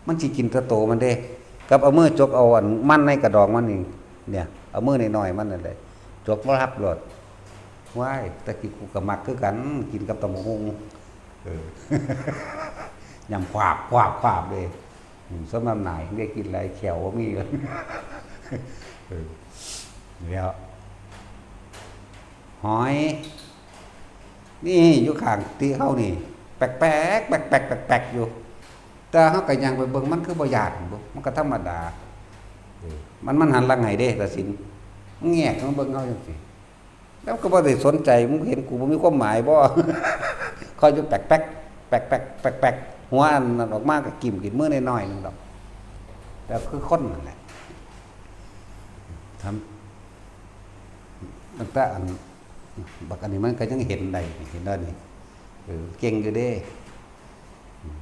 มันสิกินตะโตมันเด้กับเอามือจกเอาอันมันในกระดองมันนี่เนี่ยเอามือน้อยๆมันนั่นแหละจกบ่รับโลดว้ายแต่กินกูกับมักคือกันกินกับตะมงยำควาบเลยสมน้ำหน่ายได้กินอะไรแขวมีกันแล้วหอยนี่อยู่ข้างที่เฮานี่แปลกอยู่แต่เฮาก็ยังไปเบิ่งมันคือบ่ยากบ่มันก็ธรรมดามันหันหลังให้เด้ตาสินมึงแงกมาเบิ่งเฮาจังซี่แล้วก็บ่ได้สนใจมึงเห็นกูบ่มีความหมายบ่คอยอยู่แปลกหัวอันนั้นออกมาก็กินมื้อน้อยๆนึงดอกแต่คือคนนั่นแหละทำตั้งแต่อันบักอันนี้มันก็ยังเห็นได้เห็นได้นี่เก่งอยู่เด้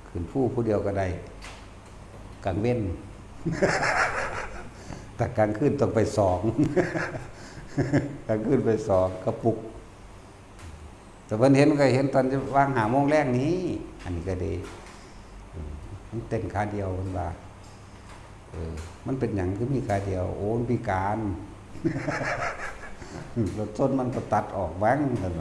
ขึ้นผู้เดียวก็ได้กลางเว้น แต่กลางคืนต้องไป2 กลางคืนไป2กระปุกแต่เพิ่นเห็นก็เห็นตอนวาง5 โมงแรกนี้อันนี้ก็ดีมันเต้นขาเดียวเพิ่นว่ามันเป็นหยังคือมีขาเดียวโอ้มันพิการรถชนมันก็ตัดออกแว้งกัน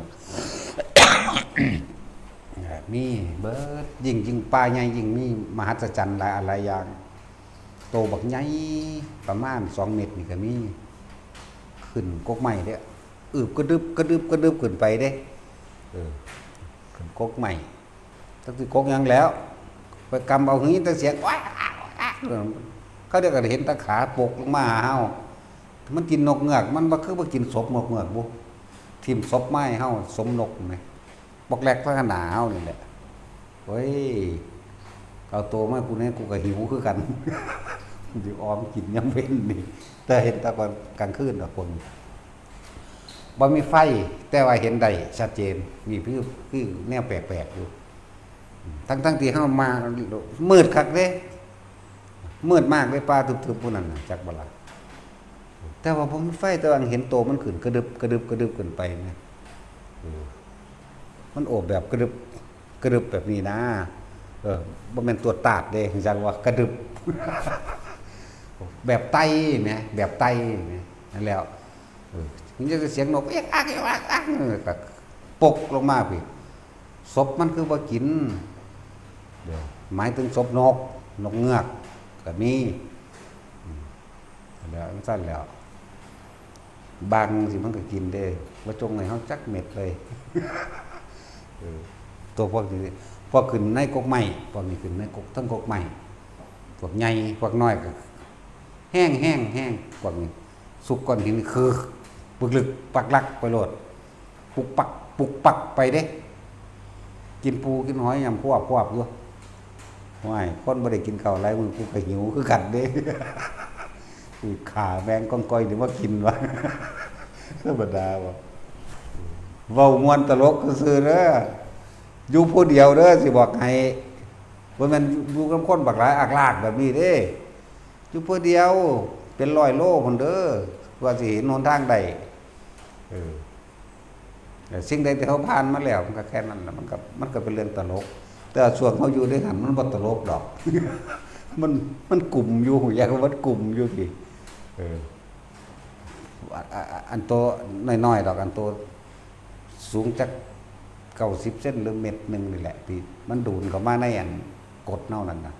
มีเบิดยิ่งป่าใหญ่ยิ่งมีมหัศจรรย์หลายอะไรอย่างโตบักใหญ่ประมาณ2 เมตรนี่ก็มีขึ้นกกใหม่เด้กระดึบขึ้นไปเด้ขึ้นกกใหม่ตั้งแต่กกยังแล้วไปกำเอาหื้อแต่เสียงเขาเรียกกันเห็นตะขาปกลงมาหาเฮามันกินนกเงือกมันบ่คือบ่กินศพนกเงือกบ่ทิ่มศพไม้เฮาสมนกแม่บอกแรกพระขนาเฮานี่แหละเฮ้ยเอาโตมากูเนี่ยกูก็หิวคือกันสิออมกินยามเว้นนี่แต่เห็นตะกอนกลางคืนน่ะคนบ่มีไฟแต่ว่าเห็นได้ชัดเจนมีคือแนวแปลกๆอยู่ทั้งที่เฮามามืดคักเด้มืดมากเลยป่าทึบๆพุ่นนั่นจักบ่ล่ะ แต่ว่าผมไฟแต่ว่าเห็นโตมันขึ้นกระดึบกระดึบกระดึบขึ้นไปนะมันโอบแบบกระดึบกระดึบแบบนี้นะบ่แม่นตัวตาดเด้จังว่ากระดึบแบบไตนะแบบไตนะนั่นแล้วมันจะเสียงนกเอ๊ะอักอักอักก็ปกลงมาพี่ศพมันคือบ่กินหมายถึงศพนกเงือกก็มีแล้วสั้นแล้วบางสิมันก็กินได้ว่าจงในเขาจักเม็ดเลยตัวพวกนี้พวกขึ้นในกกใหม่พวกนี้ขึ้นในกกทั้งกกใหม่พวกใหญ่พวกน้อยก็แห้งพวกนี้สุกก้อนหินคือปึกลึกปักลักไปโหลดปุกปักไปเด้กินปูกินหอยยำพวบอยู่ว่ายคนบ่ได้กินข้าวไรมึงกูก็หิวคือกันเด้ขาแบงก้อยหรือว่ากินวะธรรมดาวะเว้ามวนตลกซื่อเด้ออยู่ผู้เดียวเด้อสิบอกให้ว่ามันอยู่กับคนบักหลายอักลากแบบนี้เด้อยู่ผู้เดียวเป็น100 โลพุ่นเด้อว่าสิเห็นหนทางใดสิ่งใดที่เขาผ่านมาแล้วมันก็แค่นั้นแหละมันก็เป็นเรื่องตลกแต่ส่วนเขาอยู่ด้วยกันมันบ่ตลกดอกมันกลุ่มอยู่อยากว่ามันกลุ่มอยู่พี่อันโตน้อยๆดอกอันโตสูงจัก90 เซนหรือ1 เมตรนี่แหละที่มันดูนเข้ามาในอันกดเน่านั่นน่ะ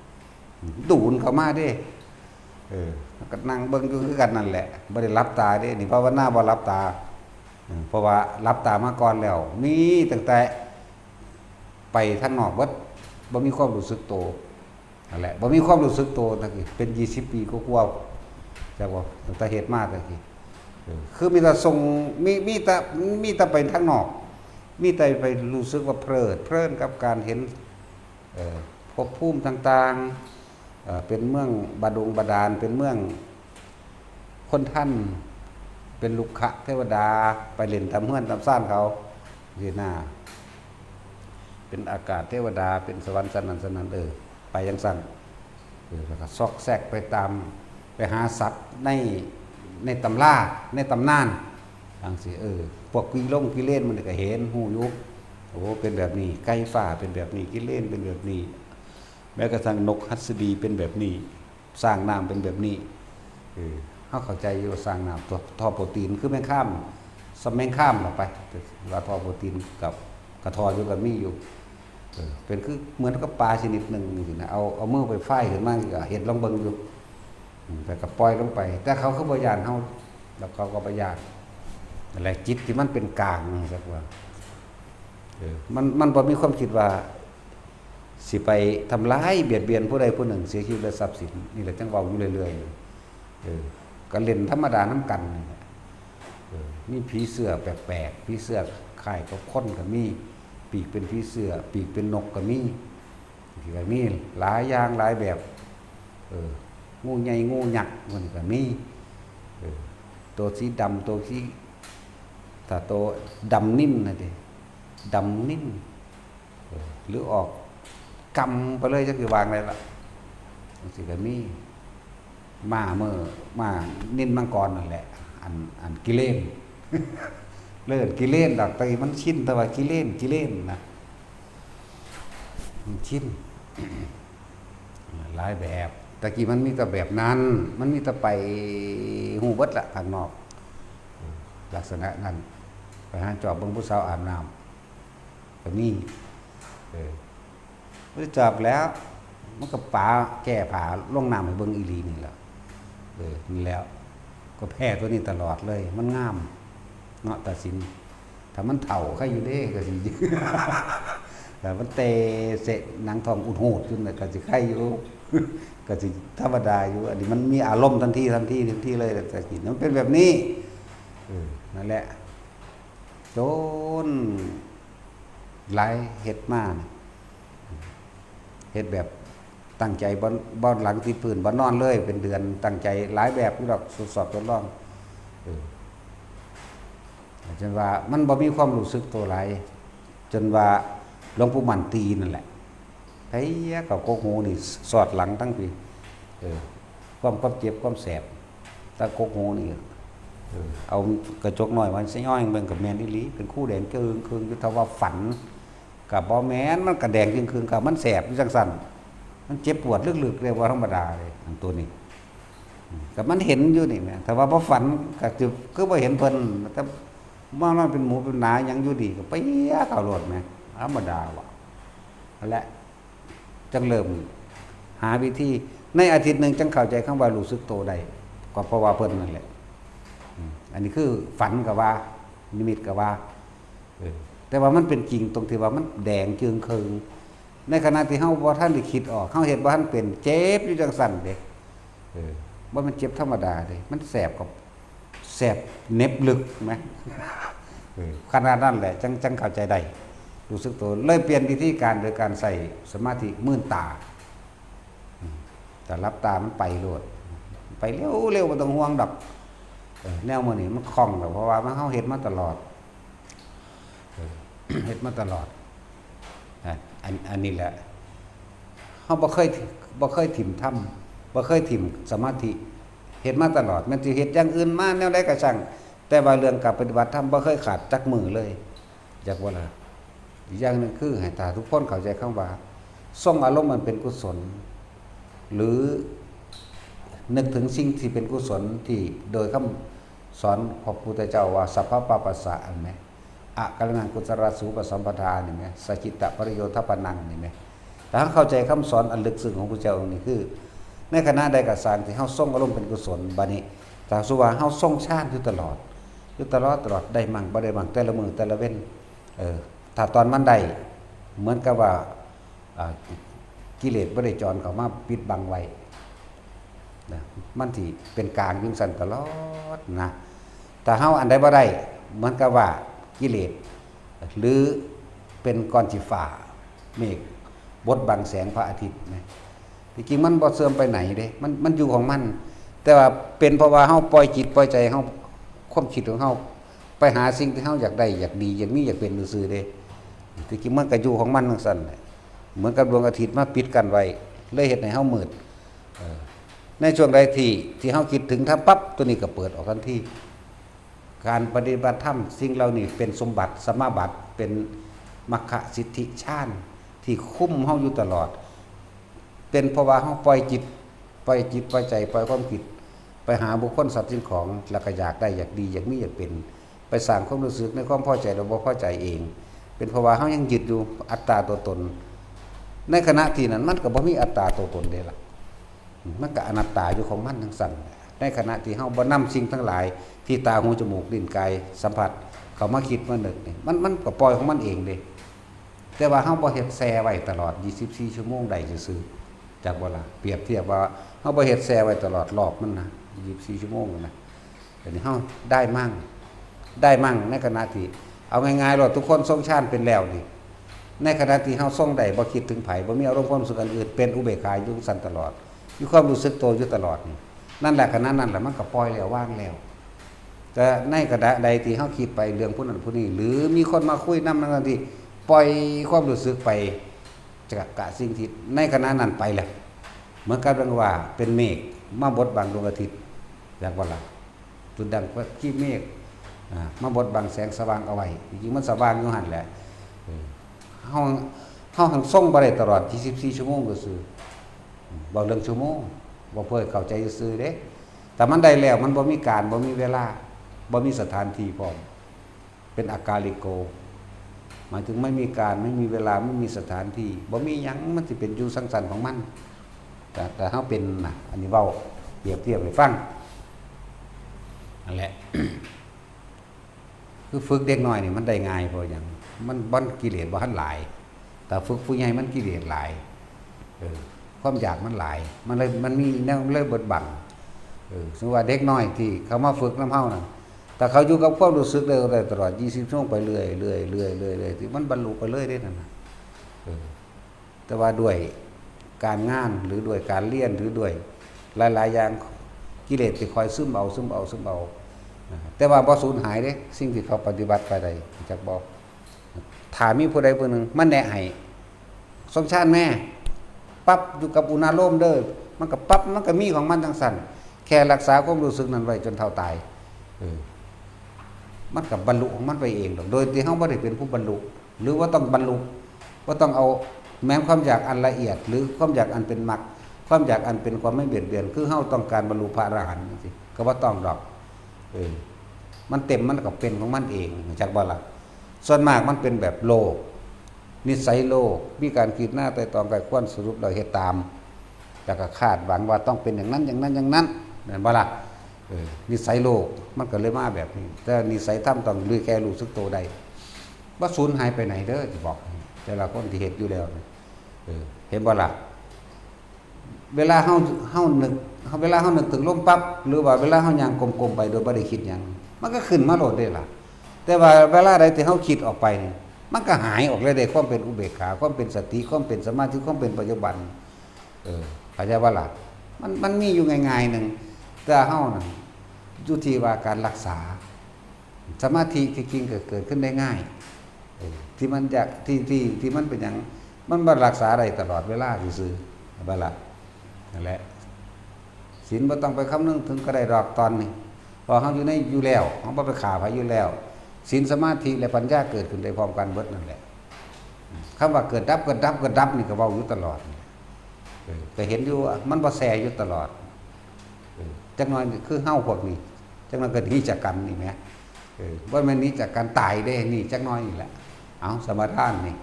ดูนเข้ามาเด้ก็นั่งเบิ่งอยู่คือกันนั่นแหละบ่ได้รับตาเด้นี่ภาวนาบ่รับตาเพราะว่ารับตามาก่อนแล้วมีตั้งแต่ไปทางนอกเบิดบ่มีความรู้สึกโตนั่นแหละบ่มีความรู้สึกโตตะกี้เป็น20 ปีก็กลัวจักว่าตั้งแต่เฮ็ดมาตะกี้คือมีแต่ส่งมีแต่ไปทางนอกมีแต่ไปรู้สึกว่าเพลินกับการเห็นภพภูมิต่างๆเป็นเมืองบาดาลเป็นเมืองคนท่านเป็นลุกขะเทวดาไปเล่นตามเฮือนตามซ่านเขาที่หน้าเป็นอากาศเทวดาเป็นสวรรค์สนั่นไปยังสั่นแล้วก็ซอกแซกไปตามไปหาสัตว์ในตำราในตำนานจังซี่พวกกิเลนมันก็เห็นฮู้อยู่โอ้เป็นแบบนี้ไก่ฟ้าเป็นแบบนี้กิเลนเป็นแบบนี้แม้กระทั่งนกหัสดีเป็นแบบนี้สร้างน้ำเป็นแบบนี้เฮาเข้าใจอยู่สร้างน้ำตัวท่อโปรตีนคือแม่งข้ามสแมงข้ามออกไปว่าท่อโปรตีนกับกระทออยู่กับมีอยู่เป็นคือเหมือนกับปลาชนิดหนึ่งนี่นะเอามือไปไฟขึ้นมาก็เห็ดลองเบิ่งอยู่แต่ก็ปล่อยลงไปแต่เขาคือบ่ย่านเฮาแล้วเขาก็บ่ย่านนั่นแหละจิตที่มันเป็นกลางจักว่ามันบ่มีความคิดว่าสิไปทำร้ายเบียดเบียนผู้ใดผู้หนึ่งเสียชีวิตและทรัพย์สินนี่แหละจังเว้าอยู่เรื่อยๆก็เล่นธรรมดาน้ำกันนี่แหละมีผีเสื้อแปลกๆผีเสื้อคล้ายกับคนก็มีปีกเป็นผีเสื้อปีกเป็นนกก็มีที่ก็มีหลายอย่างหลายแบบงูใหญ่งูยักษ์มันก็มีตัวสีดำตัวสีถ้าตัวดำนิ่มนะดิดำนิ่มหรือออกกำไปเลยจักสิวางได้ล่ะสิก็มีมานิ่นมังกรนั่นแหละอันกิเลนเลิศกิเลนดอกไปมันชินแต่ว่ากิเลนนะมันชินหลายแบบตะกี้มันมีแต่แบบนั้นมันมีแต่ไปหูเบิดละข้างนอกลักษณะนั้นไปหาจอบเบิ่งผู้สาวอาบน้ำก็มีไม่ได้จอบแล้วมันก็ป่าแก้ผาลงน้ำให้เบิ่งอีหลีนี่แหละนี่แล้วก็แพ้ตัวนี้ตลอดเลยมันงามเงาะตัดสินถ้ามันเถ่าใครอยู่เด้ก็สิแต่มันเตะเสะหนังทองอุดหูดขึ้นก็สิใครอยู่ก็สิธรรมดาอยู่อันนี้มันมีอารมณ์ทันทีเลยแต่สิมันเป็นแบบนี้นั่นแหละโจนหลายเฮ็ดมาเฮ็ดแบบตั้งใจบ่หลังที่พื้นบ่นอนเลยเป็นเดือนตั้งใจหลายแบบอยู่ดอกสอบทดลองจนว่ามันบ่มีความรู้สึกตัวหลายจนว่าหลวงปู่มั่นตีนั่นแหละไผกับโกกหูนี่สอดหลังทั้งปีความเจ็บความแสบตาโกกหูนี่ เอากระจกหน่อยมันสิย่อยเบิ่งกับแม่นอีหลีเป็นคู่แดงเกิงคืนคือถ้าว่าฝันกับบ่แม่นมันก็แดงจึงคืนกับมันแสบอยู่จังซั่นมันเจ็บปวดลึกๆเรียกว่าธรรมดาเลยอันตัวนี้กับมันเห็นอยู่นี่แม่แต่ว่าบ่ฝันก็คือบ่เห็นเพิ่นแต่มันเป็นหมูเป็นหนายังอยู่ดีก็ไปเข้ารถแม่ธรรมดาว่ะนั่นแหละจังเริ่มหาวิธีในอาทิตย์นึงจังเข้าใจคำว่ารู้สึกโตได้ก็เพราะว่าเพิ่นนั่นแหละอันนี้คือฝันก็ว่านิมิตก็ว่าแต่ว่ามันเป็นจริงตรงที่ว่ามันแดงจึงเคืองในขณะที่เฮาบ่ทันได้คิดออกเฮาเฮ็ดบ่ทันเป็นเจ็บอยู่จังซั่นเด้บ่มันเจ็บธรรมดาเด้มันแสบกับแสบเน็บลึกมั้ยขนาดนั้นแหละจังเข้าใจได้รู้สึกตัวเลยเปลี่ยนวิธีการโดยการใส่สมาธิมื่นตาแต่รับตามันไปโลดไปเร็วบ่ต้องห่วงดอกแนวมื้อนี้มันคล่องแล้วเพราะว่ามันเฮาเฮ็ดมาตลอดเฮ็ดมาตลอดอันนี้แหละเฮาบ่เคยถิ่มถ้ำบ่เคยถิ่มสมาธิเฮ็ดมาตลอดแม้สิเฮ็ดอย่างอื่นมาแนวใดก็ช่างแต่ว่าเรื่องการปฏิบัติธรรมบ่เคยขาดจักมือเลยจักว่าล่ะอีกอย่างนึงคือให้ตาทุกคนเข้าใจคำว่าทรงอารมณ์มันเป็นกุศลหรือนึกถึงสิ่งที่เป็นกุศลที่โดยคำสอนของพระพุทธเจ้าว่าสัพพะปะปัสสะอันไหมอะกัลนังกุศลสูปสัมปทานี่ไหมสัจจิตะปริโยทัปปนังนี่ไหมแต่ถ้าเข้าใจคำสอนอันลึกซึ้งของพระเจ้านี่คือในขณะใดก็สร้างที่เฮาทรงอารมณ์เป็นกุศลบัดนี้ถ้าสุว่าเฮาทรงฌานอยู่ตลอดได้มั่งบ่ได้มั่งแต่ละมื้อแต่ละเว้นถ้าตอนมันได้เหมือนกับว่ากิเลสบ่ได้จรเข้ามาปิดบังไว้นะมันที่เป็นกลางอยู่สั่นตลอดนะแต่เฮาอันใดบ่ได้เหมือนกับว่ากิเลสหรือเป็นก้อนสีฟ้าเมฆบดบังแสงพระอาทิตย์นะจริงๆมันบ่เสื่อมไปไหนเด้มันอยู่ของมันแต่ว่าเป็นเพราะว่าเฮาปล่อยจิตปล่อยใจเฮาความคิดของเฮาไปหาสิ่งที่เฮาอยากได้อยากดีอยากมีอยากเป็นซื่อๆเด้จริงๆมันก็อยู่ของมันจังซั่นเหมือนกับดวงอาทิตย์มาปิดกันไว้เลยเฮ็ดให้เฮามืดในช่วงใดที่เฮาคิดถึงทำปั๊บตัวนี้ก็เปิดออกทันทีการปฏิบัติธรรมสิ่งเหล่านี้เป็นสมบัติสมาบัติเป็นมรรคสิทธิฌานที่คุ้มเฮาอยู่ตลอดเป็นเพราะว่าเฮาปล่อยจิตปล่อยใจปล่อยความคิดไปหาบุคคลสัตว์สิ่งของแล้วก็อยากได้อยากดีอยากมีอยากเป็นไปสร้างความรู้สึกในความพอใจหรือบ่พอใจเองเป็นเพราะว่าเฮายังยึดอยู่อัตตาตัวตนในขณะที่นั้นมันก็บ่มีอัตตาตัวตนเด้ล่ะมันก็อนัตตาอยู่ของมันทั้งสั่นในขณะที่เฮาบ่นำสิ่งทั้งหลายที่ตาหูจมูกลิ้นกายสัมผัสเข้ามาคิดมานึกนี่มันก็ปล่อยของมันเองเด้แต่ว่าเฮาบ่เฮ็ดแช่ไว้ตลอด24ชั่วโมงได้ซื่อๆจักบ่ล่ะเปรียบเทียบว่าเฮาบ่เฮ็ดแช่ไว้ตลอดรอบมันนะ24ชั่วโมงนะแต่นี่เฮาได้มั่งในขณะที่เอาง่ายๆว่าทุกคนทรงฌานเป็นแล้วนี่ในขณะที่เฮาทรงได้บ่คิดถึงไผบ่มีอารมณ์ความรู้สึกอันอื่นเป็นอุเบกขาอยู่สั่นตลอดมีความรู้สึกตัวอยู่ตลอดนี่นั่นแหละขณะนั้นแหละมันก็ปล่อยแล้วว่างแล้วแต่ในขณะใดที่เฮาคิดไปเรื่องผู้นั้นผู้นี้หรือมีคนมาคุยนำนั่นที่ปล่อยความรู้สึกไปจากกะสิ่งที่ในขณะนั้นไปแล้วเหมือนกับว่าเป็นเมฆมาบดบังดวงอาทิตย์อย่างว่าล่ะจุดดังว่าขี้เมฆมาบดบังแสงสว่างเอาไว้จริงๆมันสว่างอยู่หั่นแหละเฮาหังส่งบ่ได้ตลอด24ชั่วโมงก็ซื่อบ่เรื่องชั่วโมงบ่เพื่อเข้าใจซื่อเด้แต่มันได้แล้วมันบ่มีการบ่มีเวลาบ่มีสถานที่พร้อมเป็นอากาลิโกหมายถึงไม่มีการไม่มีเวลาไม่มีสถานที่บ่มีหยังมันสิเป็นอยู่สังสรรค์ของมันแต่เฮาเป็นน่ะอันนี้เว้าเปรียบเทียบให้ฟังนั่นแหละ คือฝึกเด็กน้อยนี่มันได้ง่ายเพราะหยังมันบ่กิเลสบ่ทันหลายแต่ฝึกผู้ใหญ่มันกิเลสหลายความอยากมันหลายมันมีแนวเลยบดบังสมมุติว่าเด็กน้อยที่เขามาฝึกนำเฮานั่นแต่เขาอยู่กับความรู้สึกได้ตลอด20ชั่วโมงไปเรื่อยที่มันบรรลุไปเรื่อยได้นั่นน่ะแต่ว่าด้วยการงานหรือด้วยการเรียนหรือด้วยหลายๆอย่างกิเลสสิคอยซึมเอาแต่ว่าบ่สูญหายเด้สิ่งที่เขาปฏิบัติไปได้จักบ่ถ้ามีผู้ใดผู้หนึ่งมันแนะให้สมชาติแม่ปั๊บอยู่กับอุณาโลมมันก็ปั๊บมันก็มีของมันจังซั่นแค่รักษาความรู้สึกนั้นไว้จนเท่าตาย เออมันกับบรรลุของมันไปเองดอกโดยที่เฮาบ่ได้เป็นผู้บรรลุหรือว่าต้องบรรลุว่าต้องเอาแม้ความอยากอันละเอียด หรือความอยากอันเป็นมรรคความอยากอันเป็นความไม่เบียดเบียนคือเฮาต้องการบรรลุพระอรหันต์จังซี่ก็บ่ต้องดอกมันเต็มมันก็เป็นของมันเองจากบ่ล่ะส่วนมากมันเป็นแบบโลกนิสัยโลกมีการคิดหน้าไต่ตองไกลควรสรุปแล้วเฮ็ดตามแล้วก็คาดหวังว่าต้องเป็นอย่างนั้นอย่างนั้นอย่างนั้นนั่นบ่ล่ะนิสัยโลกมันก็เลยมาแบบนี้แต่นิสัยธรรมต้องลือแค่รู้สึกตัวได้บ่สูญหายไปไหนเด้อสิบอกแต่ละคนที่เฮ็ดอยู่แล้วเห็นบ่ล่ะเวลาเฮานึกเวลาเฮานึกถึงลมปั๊บหรือว่าเวลาเฮาย่างกลมๆไปโดยบ่ได้คิดหยังมันก็ขึ้นมาโลดได้ล่ะแต่ว่าเวลาใดที่เฮาคิดออกไปนี่มันก็หายออกเลยได้ความเป็นอุเบกขาความเป็นสติความเป็นสมาธิความเป็นปัจจุบันเข้าใจบ่ล่ะมันมีอยู่ง่ายๆนึงแต่เฮานั่นอยู่ที่ว่าการรักษาสมาธิที่จริงเกิดขึ้นได้ง่ายที่มันอยากที่มันเป็นหยังมันบ่รักษาได้ตลอดเวลาซื่อๆบ่ล่ะนั่นแหละศีลบ่ต้องไปคำนึงถึงก็ได้ดอกตอนนี้พอเฮาอยู่แล้วเฮาบ่ไปฆ่าไผอยู่แล้วศีลสมาธิและปัญญาเกิดขึ้นได้พร้อมกันเบิดนั่นแหละคำว่าเกิดดับนี่ก็เว้าอยู่ตลอดก็เห็นอยู่มันบ่แซ่อยู่ตลอดจักหน่อยคือเฮาพวกนี้จักหน่อยก็หนีจากกันนี่แหมบ่แม่นหนีจากการตายเด้นี่จักหน่อยนี่แหละเอาสมาทานนี่